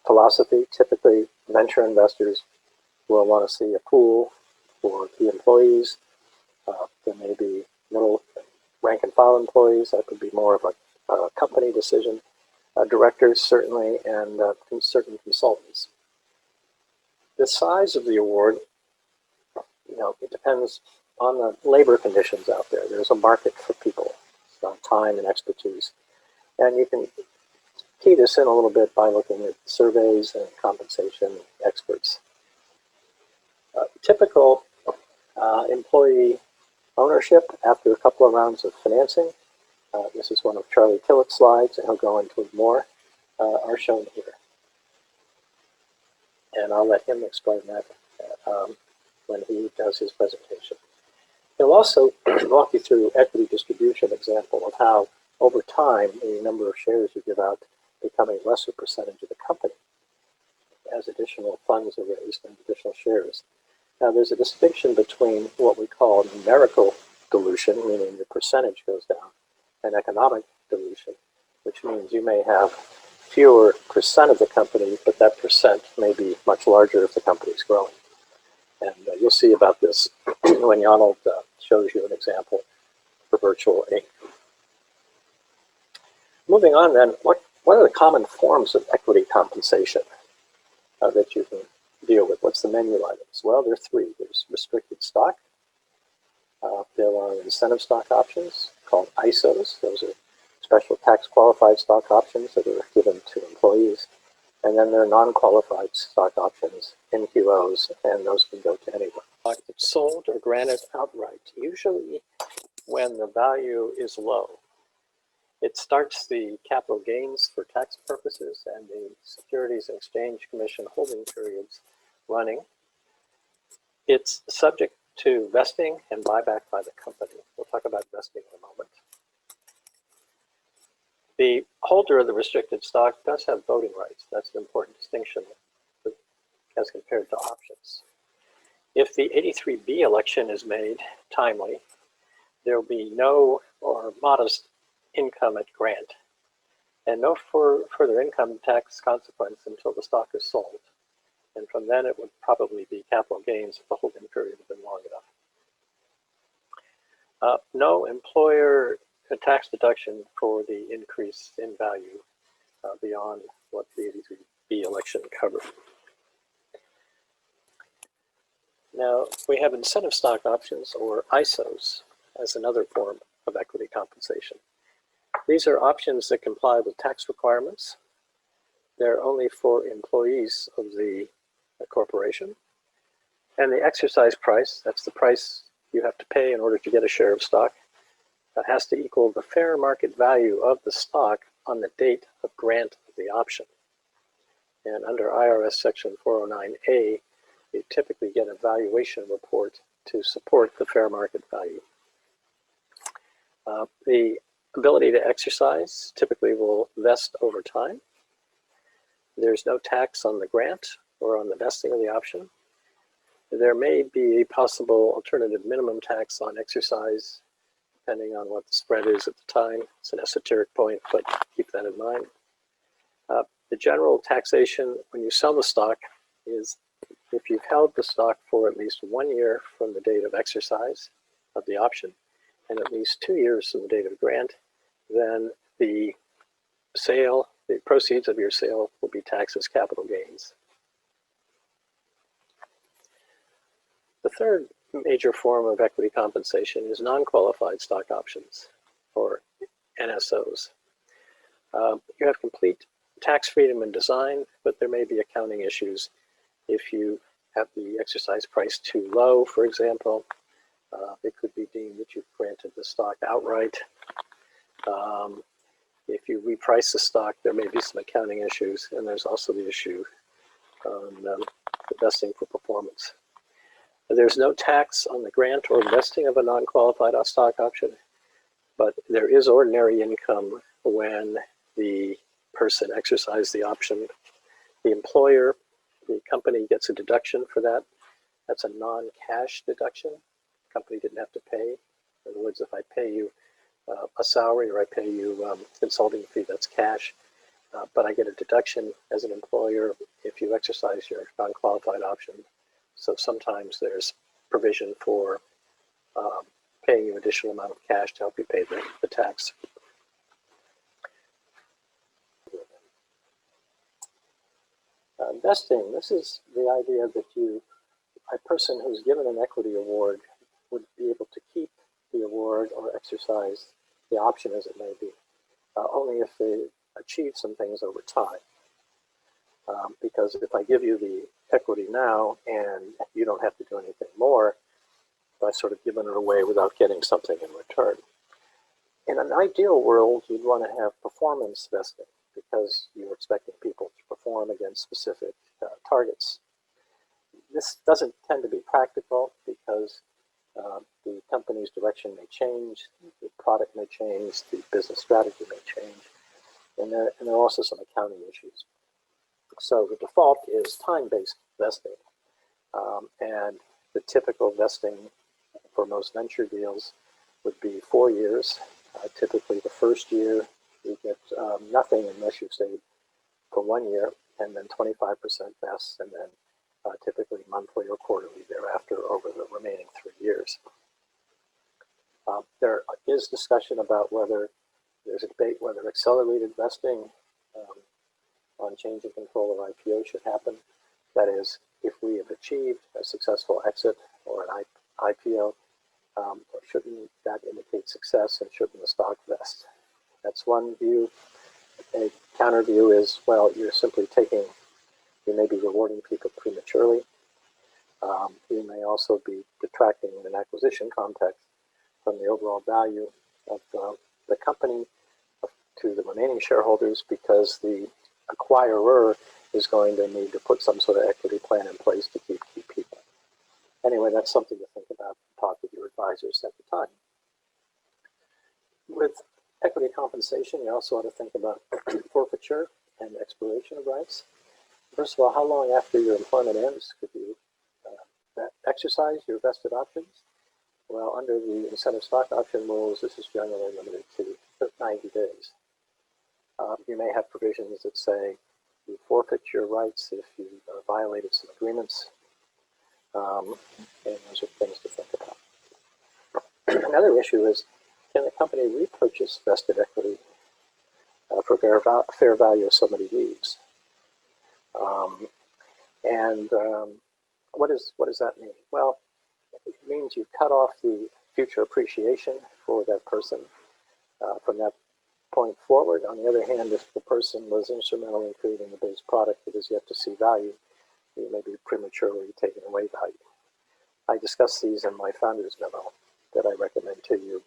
philosophy. Typically, venture investors will want to see a pool for the employees. There may be middle rank and file employees. That could be more of a company decision. Directors, certainly, and certain consultants. The size of the award, it depends on the labor conditions out there. There's a market for people, so time and expertise. And you can key this in a little bit by looking at surveys and compensation experts. Typical employee ownership after a couple of rounds of financing, this is one of Charlie Tillett's slides, and he'll go into it more, are shown here. And I'll let him explain that when he does his presentation. He'll also walk you through equity distribution example of how over time the number of shares you give out become a lesser percentage of the company as additional funds are raised and additional shares. Now there's a distinction between what we call numerical dilution, meaning the percentage goes down, and economic dilution, which means you may have fewer percent of the company, but that percent may be much larger if the company is growing. And you'll see about this when Ronald shows you an example for Virtual Inc. Moving on then, what are the common forms of equity compensation that you can deal with? What's the menu items? Well, there are 3. There's restricted stock. There are incentive stock options called ISOs. Those are special tax qualified stock options that are given to employees. And then there are non-qualified stock options, NQOs, and those can go to anyone. Stock that's sold or granted outright, usually when the value is low. It starts the capital gains for tax purposes and the Securities and Exchange Commission holding periods running. It's subject to vesting and buyback by the company. We'll talk about vesting in a moment. The holder of the restricted stock does have voting rights. That's an important distinction as compared to options. If the 83B election is made timely, there will be no or modest income at grant and no further income tax consequence until the stock is sold. And from then it would probably be capital gains if the holding period had been long enough. No employer tax deduction for the increase in value beyond what the 83B election covered. Now, we have incentive stock options, or ISOs, as another form of equity compensation. These are options that comply with tax requirements. They're only for employees of the corporation. And the exercise price, that's the price you have to pay in order to get a share of stock, has to equal the fair market value of the stock on the date of grant of the option. And under IRS Section 409A, you typically get a valuation report to support the fair market value. The ability to exercise typically will vest over time. There's no tax on the grant or on the vesting of the option. There may be a possible alternative minimum tax on exercise, depending on what the spread is at the time. It's an esoteric point, but keep that in mind. The general taxation when you sell the stock is if you've held the stock for at least 1 year from the date of exercise of the option and at least 2 years from the date of grant, then the sale, the proceeds of your sale will be taxed as capital gains. The third major form of equity compensation is non-qualified stock options, or NSOs. You have complete tax freedom in design, but there may be accounting issues if you have the exercise price too low, for example. It could be deemed that you've granted the stock outright. If you reprice the stock, there may be some accounting issues, and there's also the issue on the vesting for performance. There's no tax on the grant or vesting of a non-qualified stock option, but there is ordinary income when the person exercised the option. The employer, the company gets a deduction for that. That's a non-cash deduction. The company didn't have to pay. In other words, if I pay you a salary or I pay you a consulting fee, that's cash. But I get a deduction as an employer if you exercise your non-qualified option. So sometimes there's provision for paying you additional amount of cash to help you pay the tax. Vesting, this is the idea that a person who's given an equity award would be able to keep the award or exercise the option as it may be, only if they achieve some things over time. Because if I give you the equity now and you don't have to do anything more, I've sort of given it away without getting something in return. In an ideal world, you'd want to have performance vesting because you're expecting people to perform against specific targets. This doesn't tend to be practical because the company's direction may change, the product may change, the business strategy may change, and there are also some accounting issues. So the default is time-based vesting, and the typical vesting for most venture deals would be 4 years. Typically the first year you get nothing unless you've stayed for 1 year, and then 25% vests, and then typically monthly or quarterly thereafter over the remaining 3 years. There is discussion about whether there's a debate whether accelerated vesting on change in control of IPO should happen. That is, if we have achieved a successful exit or an IPO, shouldn't that indicate success and shouldn't the stock vest? That's one view. A counter view is, well, you're simply you may be rewarding people prematurely. You may also be detracting in an acquisition context from the overall value of the company to the remaining shareholders because the acquirer is going to need to put some sort of equity plan in place to keep key people. Anyway, that's something to think about and talk with your advisors at the time. With equity compensation, you also ought to think about forfeiture and expiration of rights. First of all, how long after your employment ends could you exercise your vested options? Well, under the incentive stock option rules, this is generally limited to 90 days. You may have provisions that say you forfeit your rights if you violated some agreements, and those are things to think about. Another issue is, can the company repurchase vested equity for fair value if somebody leaves? What does that mean? Well, it means you cut off the future appreciation for that person from that point forward. On the other hand, if the person was instrumental in creating the base product that is yet to see value, you may be prematurely taking away value. I discuss these in my founder's memo that I recommend to you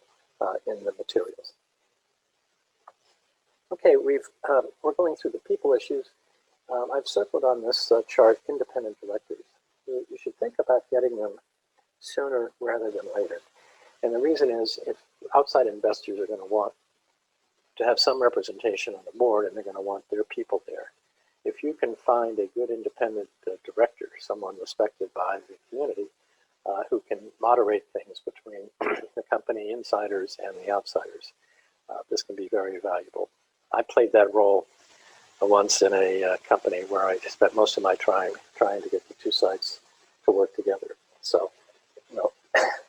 in the materials. Okay, we're going through the people issues. I've circled on this chart independent directors. You should think about getting them sooner rather than later. And the reason is if outside investors are going to want to have some representation on the board and they're going to want their people there. If you can find a good independent director, someone respected by the community, who can moderate things between the company insiders and the outsiders, this can be very valuable. I played that role once in a company where I spent most of my time trying to get the two sides to work together. So,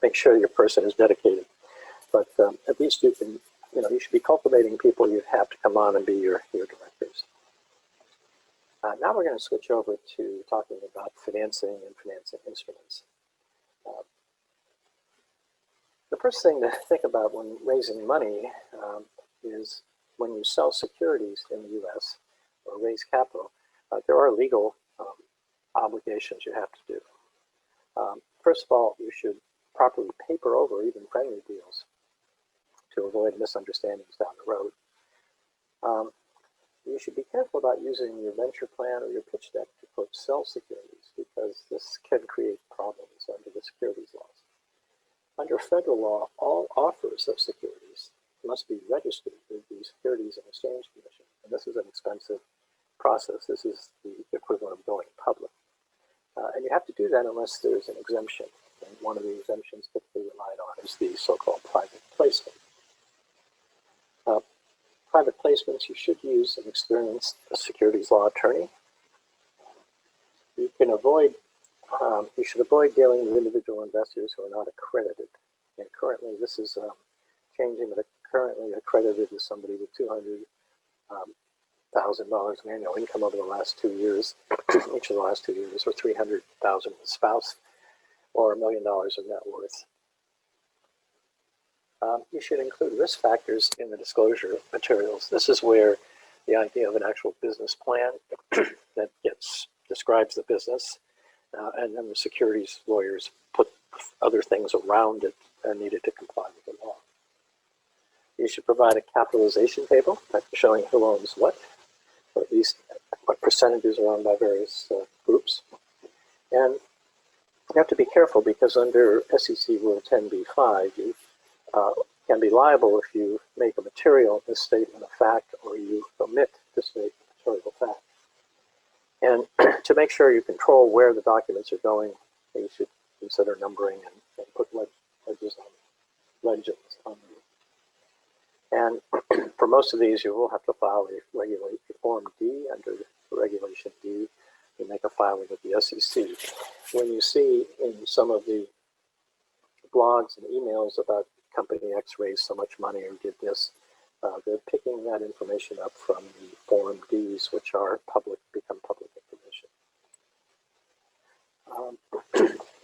make sure your person is dedicated. But at least you can, you should be cultivating people you have to come on and be your directors. Now we're going to switch over to talking about financing and financing instruments. The first thing to think about when raising money is when you sell securities in the U.S. or raise capital, there are legal obligations you have to do. First of all, you should properly paper over even friendly deals to avoid misunderstandings down the road. You should be careful about using your venture plan or your pitch deck to quote sell securities, because this can create problems under the securities laws. Under federal law, all offers of securities must be registered with the Securities and Exchange Commission, and this is an expensive process. This is the equivalent of going public. And you have to do that unless there's an exemption. And one of the exemptions typically relied on is the so-called private placement. Private placements, you should use an experienced securities law attorney. You can avoid, you should avoid dealing with individual investors who are not accredited. And currently, this is changing, but currently accredited is somebody with $200,000 in annual income over the last 2 years, each of the last 2 years, or $300,000 with a spouse, or $1 million of net worth. You should include risk factors in the disclosure materials. This is where the idea of an actual business plan that describes the business, and then the securities lawyers put other things around it needed to comply with the law. You should provide a capitalization table showing who owns what, or at least what percentages are owned by various groups. And you have to be careful, because under SEC Rule 10b-5, you can be liable if you make a material misstatement of fact or you omit to state a material fact. And to make sure you control where the documents are going, you should consider numbering and put legends on them. And for most of these, you will have to file a Form D under Regulation D. You make a filing with the SEC. When you see in some of the blogs and emails about company X raised so much money or did this, they're picking that information up from the Form Ds, which are become public information.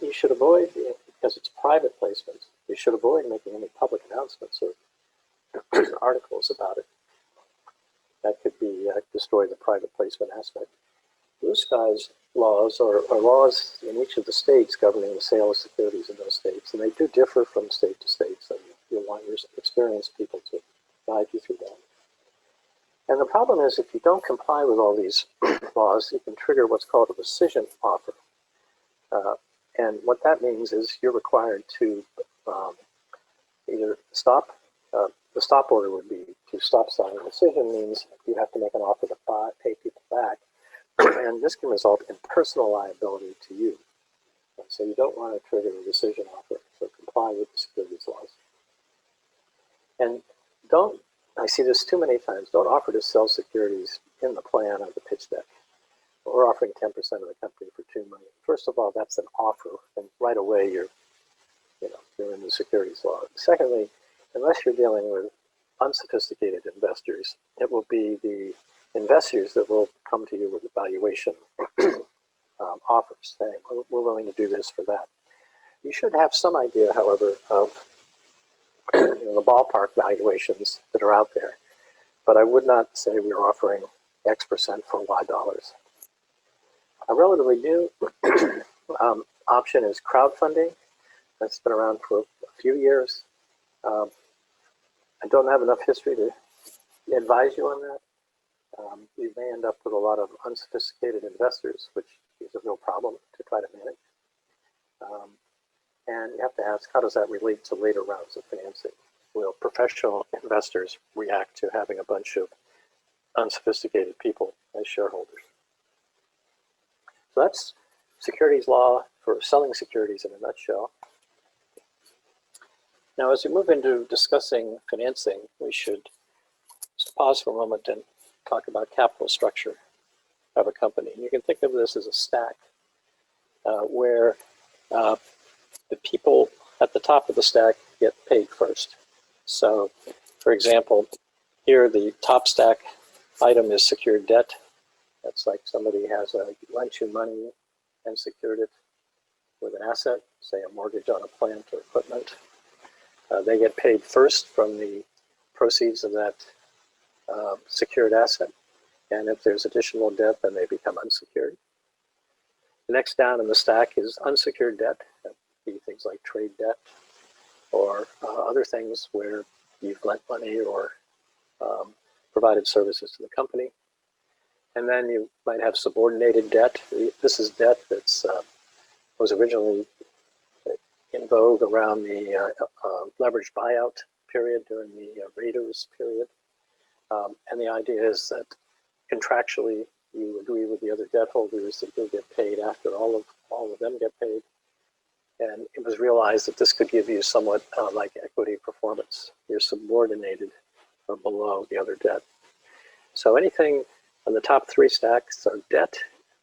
You should avoid, because it's private placements, you should avoid making any public announcements or articles about it. That could be destroy the private placement aspect. Blue skies laws are laws in each of the states governing the sale of securities in those states, and they do differ from state to state, so you'll want your experienced people to guide you through that. And the problem is, if you don't comply with all these laws, you can trigger what's called a rescission offer. And what that means is you're required to either stop. The stop order would be to stop selling. Rescission means you have to make an offer to pay people back. And this can result in personal liability to you. So you don't want to trigger a rescission offer, so comply with the securities laws. And I see this too many times, don't offer to sell securities in the plan of the pitch deck. We're offering 10% of the company for $2 million. First of all, that's an offer, and right away you're in the securities law. Secondly, unless you're dealing with unsophisticated investors, it will be the investors that will come to you with valuation offers, saying, we're willing to do this for that. You should have some idea, however, of the ballpark valuations that are out there, but I would not say we're offering X% for Y dollars. A relatively new option is crowdfunding. That's been around for a few years. I don't have enough history to advise you on that. You may end up with a lot of unsophisticated investors, which is a real problem to try to manage. And you have to ask, how does that relate to later rounds of financing? Will professional investors react to having a bunch of unsophisticated people as shareholders? So that's securities law for selling securities in a nutshell. Now, as we move into discussing financing, we should just pause for a moment and talk about capital structure of a company. You can think of this as a stack where the people at the top of the stack get paid first. So, for example, here the top stack item is secured debt. That's like somebody has lent you money and secured it with an asset, say a mortgage on a plant or equipment. They get paid first from the proceeds of that secured asset. And if there's additional debt, then they become unsecured. The next down in the stack is unsecured debt. That would be things like trade debt or other things where you've lent money or provided services to the company. And then you might have subordinated debt. This is debt that's was originally in vogue around the leveraged buyout period during the Raiders period. And the idea is that contractually you agree with the other debt holders that you'll get paid after all of them get paid. And it was realized that this could give you somewhat like equity performance. You're subordinated or below the other debt. So anything on the top three stacks are debt.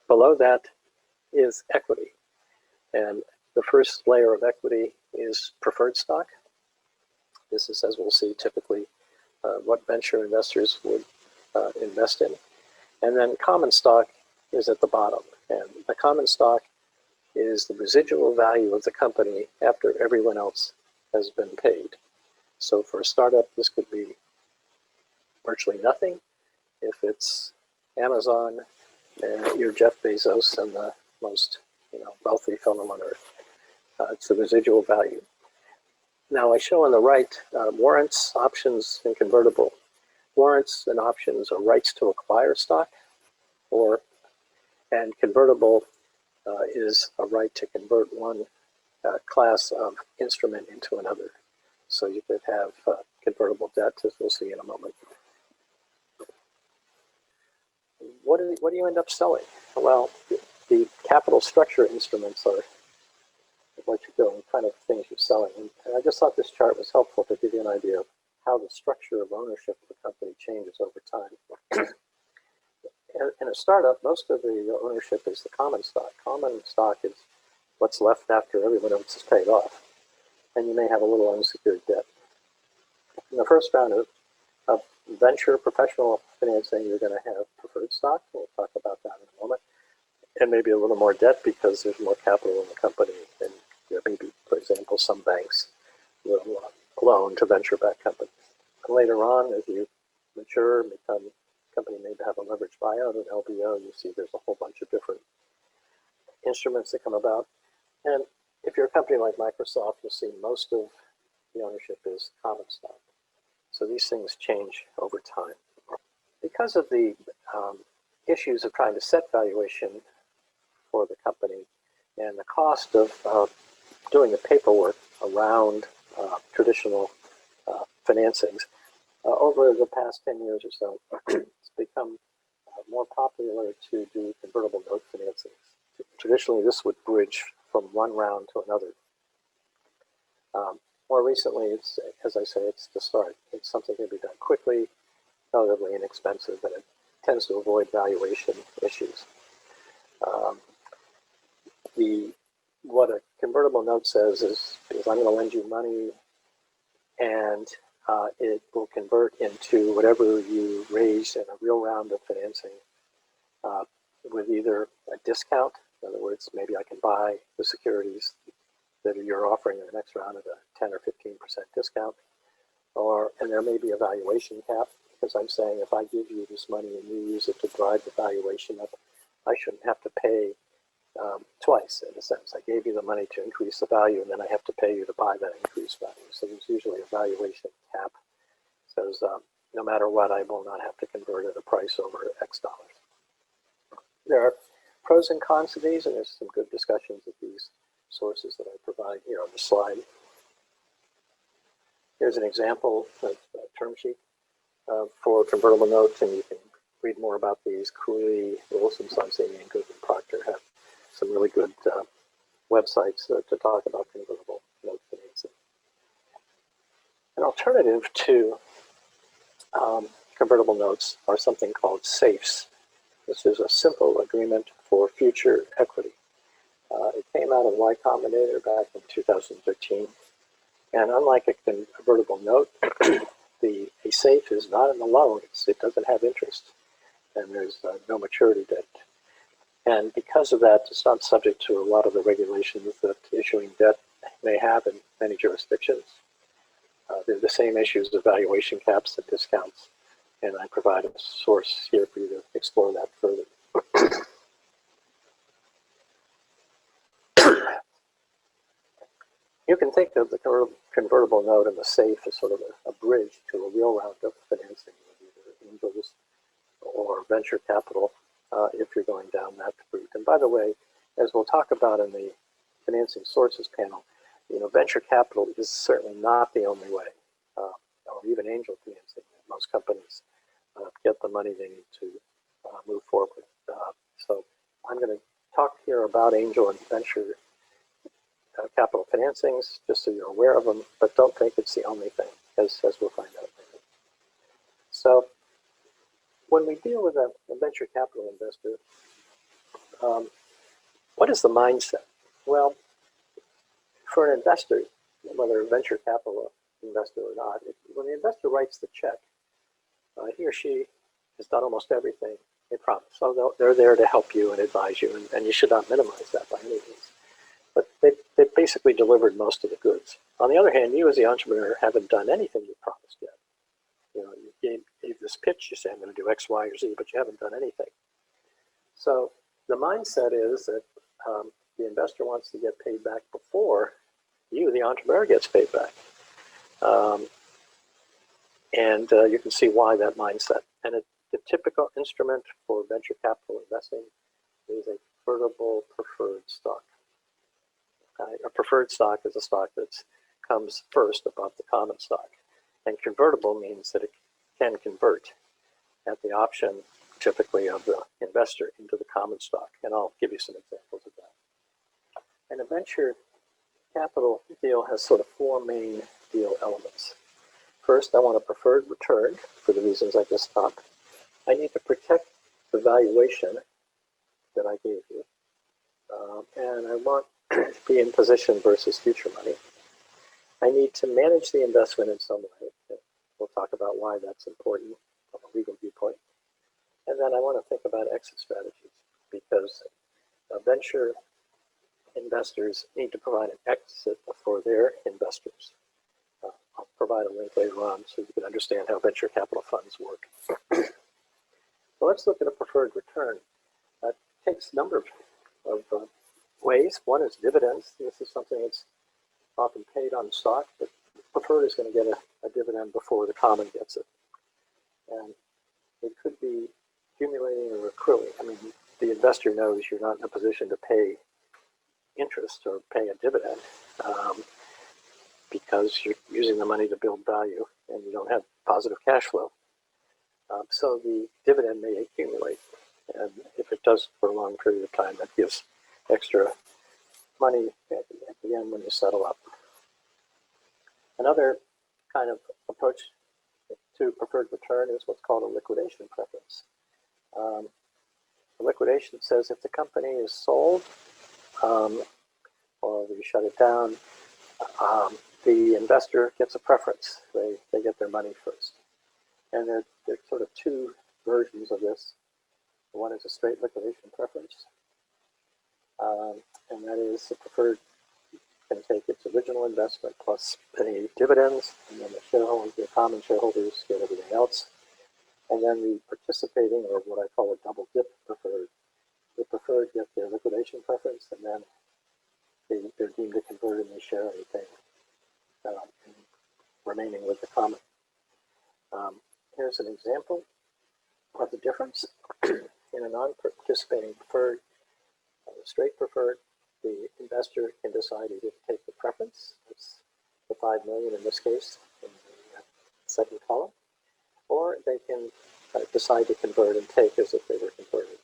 Below that is equity. And the first layer of equity is preferred stock. This is, as we'll see, typically what venture investors would invest in. And then common stock is at the bottom. And the common stock is the residual value of the company after everyone else has been paid. So for a startup, this could be virtually nothing. If it's Amazon, you're Jeff Bezos and the most wealthy fellow on earth. It's the residual value. Now I show on the right warrants, options, and convertible. Warrants and options are rights to acquire stock, and convertible is a right to convert one class of instrument into another. So you could have convertible debt, as we'll see in a moment. What do you end up selling? Well, the capital structure instruments are what you're doing, kind of things you're selling. And I just thought this chart was helpful to give you an idea of how the structure of ownership of the company changes over time. In a startup, most of the ownership is the common stock. Common stock is what's left after everyone else is paid off. And you may have a little unsecured debt. In the first round of venture professional financing, you're going to have preferred stock. We'll talk about that in a moment. And maybe a little more debt because there's more capital in the company. And maybe, for example, some banks will loan to venture-backed companies. And later on, as you mature and become company may have a leveraged buyout, an LBO, you see there's a whole bunch of different instruments that come about. And if you're a company like Microsoft, you'll see most of the ownership is common stock. So these things change over time. Because of the issues of trying to set valuation for the company and the cost of doing the paperwork around traditional financings, over the past 10 years or so, it's become more popular to do convertible note financings. Traditionally, this would bridge from one round to another. More recently, it's, as I say, it's the start. It's something that can be done quickly, relatively inexpensive, and it tends to avoid valuation issues. What a convertible note says is I'm going to lend you money, and it will convert into whatever you raised in a real round of financing with either a discount. In other words, maybe I can buy the securities that you're offering in the next round at a 10 or 15% discount, and there may be a valuation cap, because I'm saying if I give you this money and you use it to drive the valuation up, I shouldn't have to pay twice, in a sense. I gave you the money to increase the value, and then I have to pay you to buy that increased value. So there's usually a valuation cap. It says no matter what, I will not have to convert at a price over X dollars. There are pros and cons to these, and there's some good discussions of these sources that I provide here on the slide. Here's an example of a term sheet for convertible notes, and you can read more about these. Cooley, Wilson, Sonsini, and Goodman Proctor have some really good websites to talk about convertible note financing. An alternative to convertible notes are something called safes. This is a simple agreement for future equity. It came out of Y Combinator back in 2013. And unlike a convertible note, a safe is not in the loan. It doesn't have interest, and there's no maturity date. And because of that, it's not subject to a lot of the regulations that issuing debt may have in many jurisdictions. There are the same issues of valuation caps and discounts, and I provide a source here for you to explore that further. You can think of the convertible note and the safe as sort of a bridge to a real round of financing with either angels or venture capital if you're going down that route. And by the way, as we'll talk about in the financing sources panel, venture capital is certainly not the only way, or even angel financing. Most companies get the money they need to move forward. So I'm going to talk here about angel and venture capital financings, just so you're aware of them, but don't think it's the only thing, as we'll find out later. So when we deal with a venture capital investor, what is the mindset? Well, for an investor, whether a venture capital investor or not, when the investor writes the check, he or she has done almost everything they promised. So they're there to help you and advise you, and you should not minimize that by any means. But they basically delivered most of the goods. On the other hand, you as the entrepreneur haven't done anything you promised yet. You gave this pitch, you say, I'm going to do X, Y, or Z, but you haven't done anything. So the mindset is that the investor wants to get paid back before you, the entrepreneur, gets paid back. And you can see why that mindset. And the typical instrument for venture capital investing is a convertible preferred stock. A preferred stock is a stock that comes first above the common stock. And convertible means that it can convert at the option, typically, of the investor into the common stock. And I'll give you some examples of that. And a venture capital deal has sort of four main deal elements. First, I want a preferred return for the reasons I just talked. I need to protect the valuation that I gave you. And I want to be in position versus future money. I need to manage the investment in some way. We'll talk about why that's important from a legal viewpoint. And then I want to think about exit strategies, because venture investors need to provide an exit for their investors. I'll provide a link later on so you can understand how venture capital funds work. So let's look at a preferred return. It takes a number of ways. One is dividends. This is something that's often paid on stock, but preferred is going to get a dividend before the common gets it. And it could be accumulating or accruing. I mean, the investor knows you're not in a position to pay interest or pay a dividend because you're using the money to build value and you don't have positive cash flow. So the dividend may accumulate. And if it does for a long period of time, that gives extra money at the end when you settle up. Another kind of approach to preferred return is what's called a liquidation preference. The liquidation says if the company is sold or we shut it down, the investor gets a preference. They get their money first. And there are sort of two versions of this. One is a straight liquidation preference, and that is the preferred can take its original investment plus any dividends, and then the shareholders, the common shareholders, get everything else. And then the participating, or what I call a double dip preferred, the preferred get their liquidation preference, and then they're deemed to convert and they share anything remaining with the common. Here's an example of the difference. In a non-participating preferred, straight preferred, the investor can decide either to take the preference, that's the $5 million in this case, in the second column, or they can decide to convert and take as if they were converted.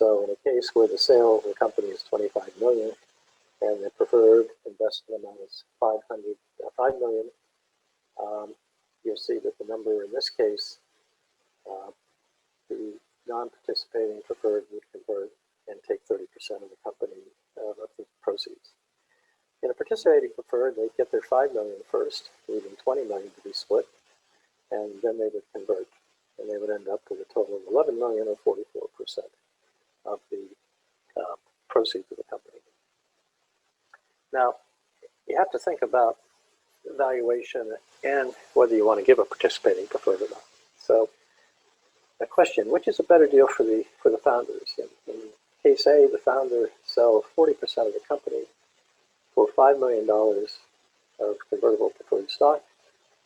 So in a case where the sale of the company is 25 million and the preferred investment amount is 5 million, you'll see that the number in this case, the non-participating preferred would convert and take 30% of the company of the proceeds. In a participating preferred, they get their 5 million first, leaving 20 million to be split, and then they would convert, and they would end up with a total of 11 million or 44% of the proceeds of the company. Now, you have to think about valuation and whether you want to give a participating preferred or not. So, a question: which is a better deal for the founders? In case A, the founder sells 40% of the company for $5 million of convertible preferred stock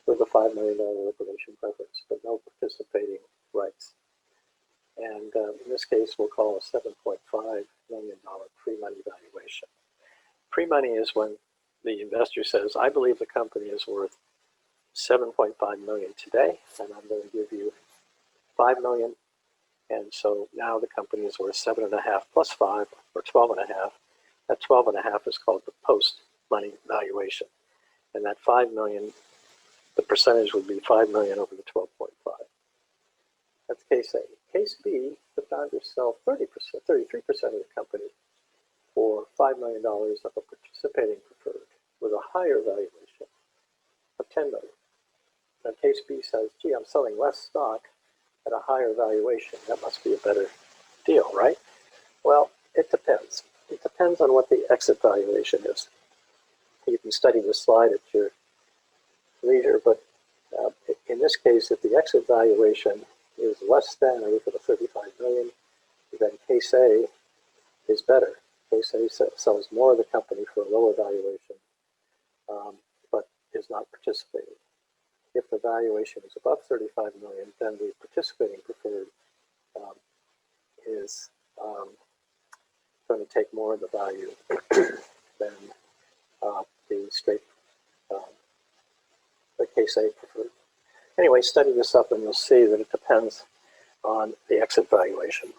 with a $5 million liquidation preference, but no participating rights. And in this case, we'll call a $7.5 million pre-money valuation. Pre-money is when the investor says, I believe the company is worth 7.5 million today, and I'm going to give you 5 million. And so now the company is worth 7.5 plus 5, or 12.5. That 12.5 is called the post-money valuation. And that 5 million, the percentage would be 5 million over the 12.5. That's case A. Case B, the founders sell 33% of the company for $5 million of a participating preferred with a higher valuation of 10 million. Now case B says, gee, I'm selling less stock at a higher valuation. That must be a better deal, right? Well, it depends. It depends on what the exit valuation is. You can study this slide at your leisure, but in this case, if the exit valuation is less than or equal to 35 million, then case A is better. Case A sells more of the company for a lower valuation, but is not participating. If the valuation is above 35 million, then the participating preferred is going to take more of the value than the straight, the case A preferred. Anyway, study this up and you'll see that it depends on the exit valuation.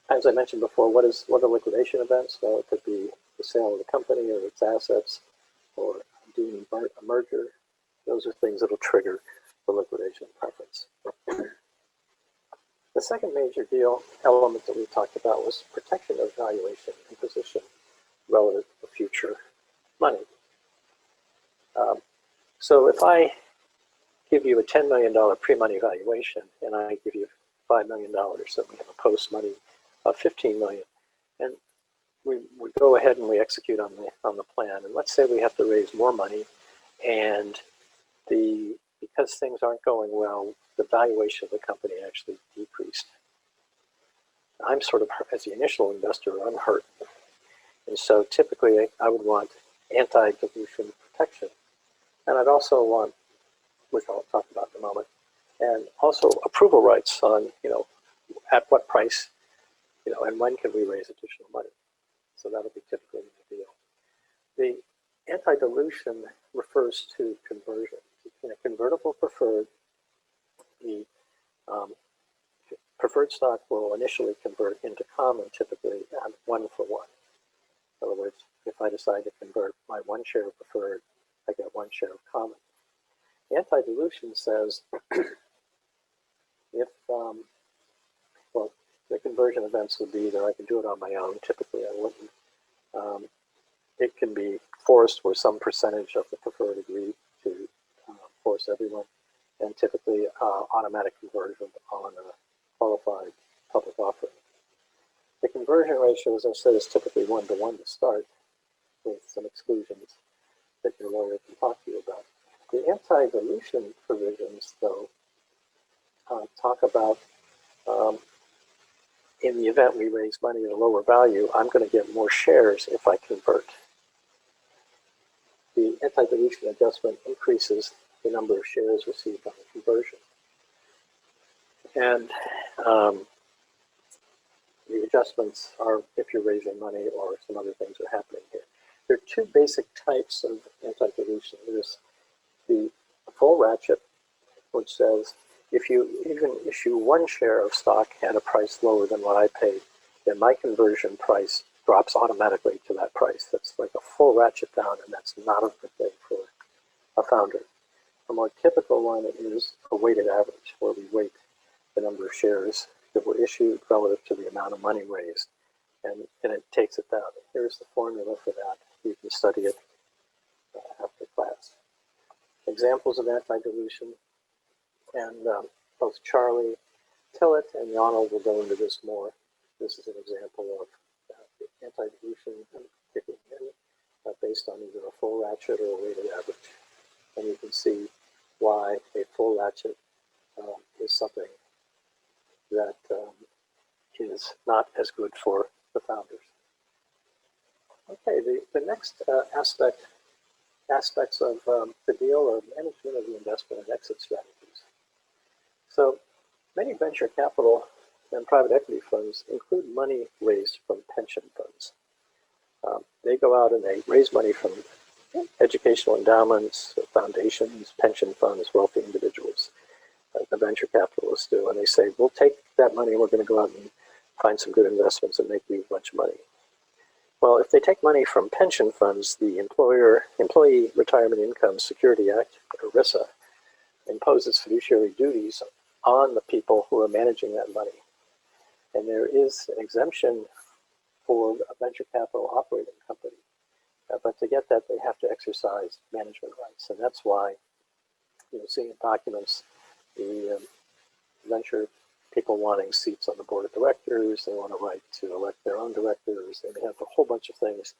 As I mentioned before, what are liquidation events? Well, it could be the sale of the company or its assets, or doing a merger. Those are things that will trigger the liquidation preference. The second major deal element that we talked about was protection of valuation and position relative to future money. So if I give you a $10 million pre-money valuation and I give you $5 million, then we have a post-money of $15 million, and we go ahead and we execute on the plan. And let's say we have to raise more money, and because things aren't going well, the valuation of the company actually decreased. I'm sort of, as the initial investor, I'm hurt. And so typically I would want anti-dilution protection. And I'd also want, which I'll talk about in a moment, and also approval rights on, at what price, and when can we raise additional money. So that'll be typically the deal. The anti-dilution refers to conversion. In a convertible preferred, the preferred stock will initially convert into common, typically at 1 for 1. In other words, if I decide to convert my 1 share of preferred, I get 1 share of common. The anti-dilution says if, well, the conversion events would be either I can do it on my own, typically I wouldn't. It can be forced where some percentage of the preferred agree to force everyone, and typically automatic conversion on a qualified public offering. The conversion ratio, as I said, is typically 1 to 1 to start, with some exclusions that your lawyer can talk to you about. The anti-dilution provisions, though, talk about in the event we raise money at a lower value, I'm going to get more shares if I convert. The anti-dilution adjustment increases the number of shares received on the conversion. And the adjustments are if you're raising money or some other things are happening here. There are 2 basic types of anti-dilution. There's the full ratchet, which says if you even issue one share of stock at a price lower than what I paid, then my conversion price drops automatically to that price. That's like a full ratchet down, and that's not a good thing for a founder. A more typical one is a weighted average, where we weight the number of shares that were issued relative to the amount of money raised, and it takes it down. Here's the formula for that. You can study it after class. Examples of anti-dilution, and both Charlie Tillett and Ronald will go into this more. This is an example of anti-dilution kicking in based on either a full ratchet or a weighted average. And you can see why a full ratchet is something that is not as good for the founders. Okay, the next aspects of the deal are management of the investment and exit strategies. So many venture capital and private equity funds include money raised from pension funds. They go out and they raise money from educational endowments, foundations, pension funds, wealthy individuals, like the venture capitalists do, and they say, we'll take that money and we're going to go out and find some good investments and make you a bunch of money. Well, if they take money from pension funds, the Employee Retirement Income Security Act, or ERISA, imposes fiduciary duties on the people who are managing that money. And there is an exemption for a venture capital operating company. But to get that, they have to exercise management rights. And that's why you'll see in documents the venture people wanting seats on the board of directors, they want a right to elect their own directors, and they have a whole bunch of things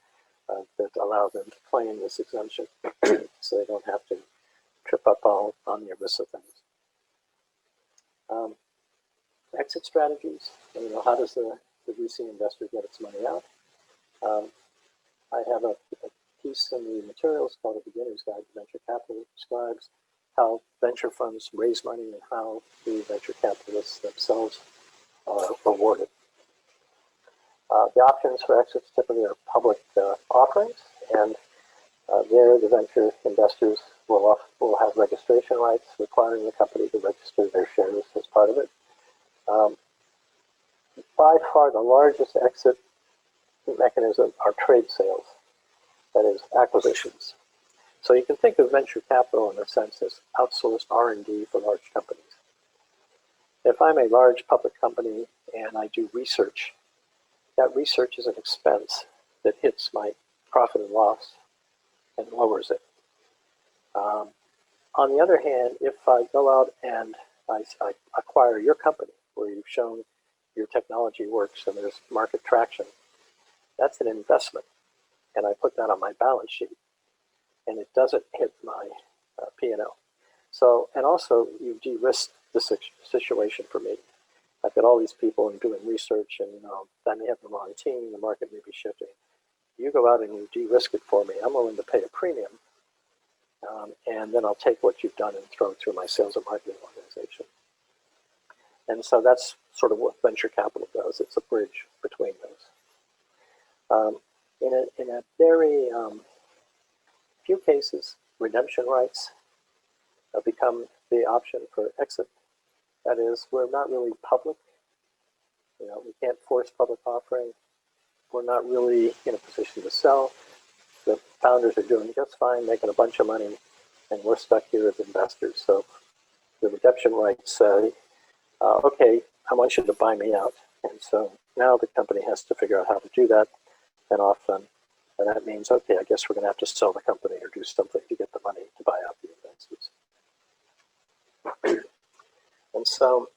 that allow them to claim this exemption so they don't have to trip up all on the ERISA things. Exit strategies, how does the VC investor get its money out? I have a piece in the materials called A Beginner's Guide to Venture Capital. It describes how venture funds raise money and how the venture capitalists themselves are rewarded. The options for exits typically are public offerings, and there the venture investors will have registration rights, requiring the company to register their shares as part of it. By far the largest exit mechanism are trade sales, that is, acquisitions. So you can think of venture capital in a sense as outsourced R&D for large companies. If I'm a large public company and I do research, that research is an expense that hits my profit and loss and lowers it. On the other hand, if I go out and I acquire your company where you've shown your technology works and there's market traction, that's an investment. And I put that on my balance sheet and it doesn't hit my P&L. So, and also you de-risk the situation for me. I've got all these people and doing research and I may have the wrong team, the market may be shifting. You go out and you de-risk it for me. I'm willing to pay a premium and then I'll take what you've done and throw it through my sales and marketing organization. And so that's sort of what venture capital does. It's a bridge between those. In a very few cases, redemption rights become the option for exit. That is, we're not really public. We can't force public offering. We're not really in a position to sell. The founders are doing just fine, making a bunch of money, and we're stuck here as investors. So the redemption rights say, okay, I want you to buy me out. And so now the company has to figure out how to do that. And often, and that means, okay, I guess we're going to have to sell the company or do something to get the money to buy out the investors. And so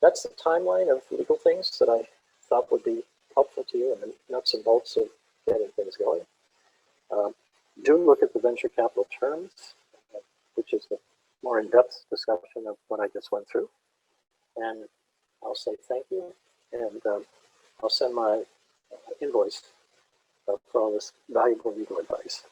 that's the timeline of legal things that I thought would be helpful to you and the nuts and bolts of getting things going. Do look at the venture capital terms, which is a more in-depth discussion of what I just went through. And I'll say thank you, and I'll send my invoice for all this valuable legal advice.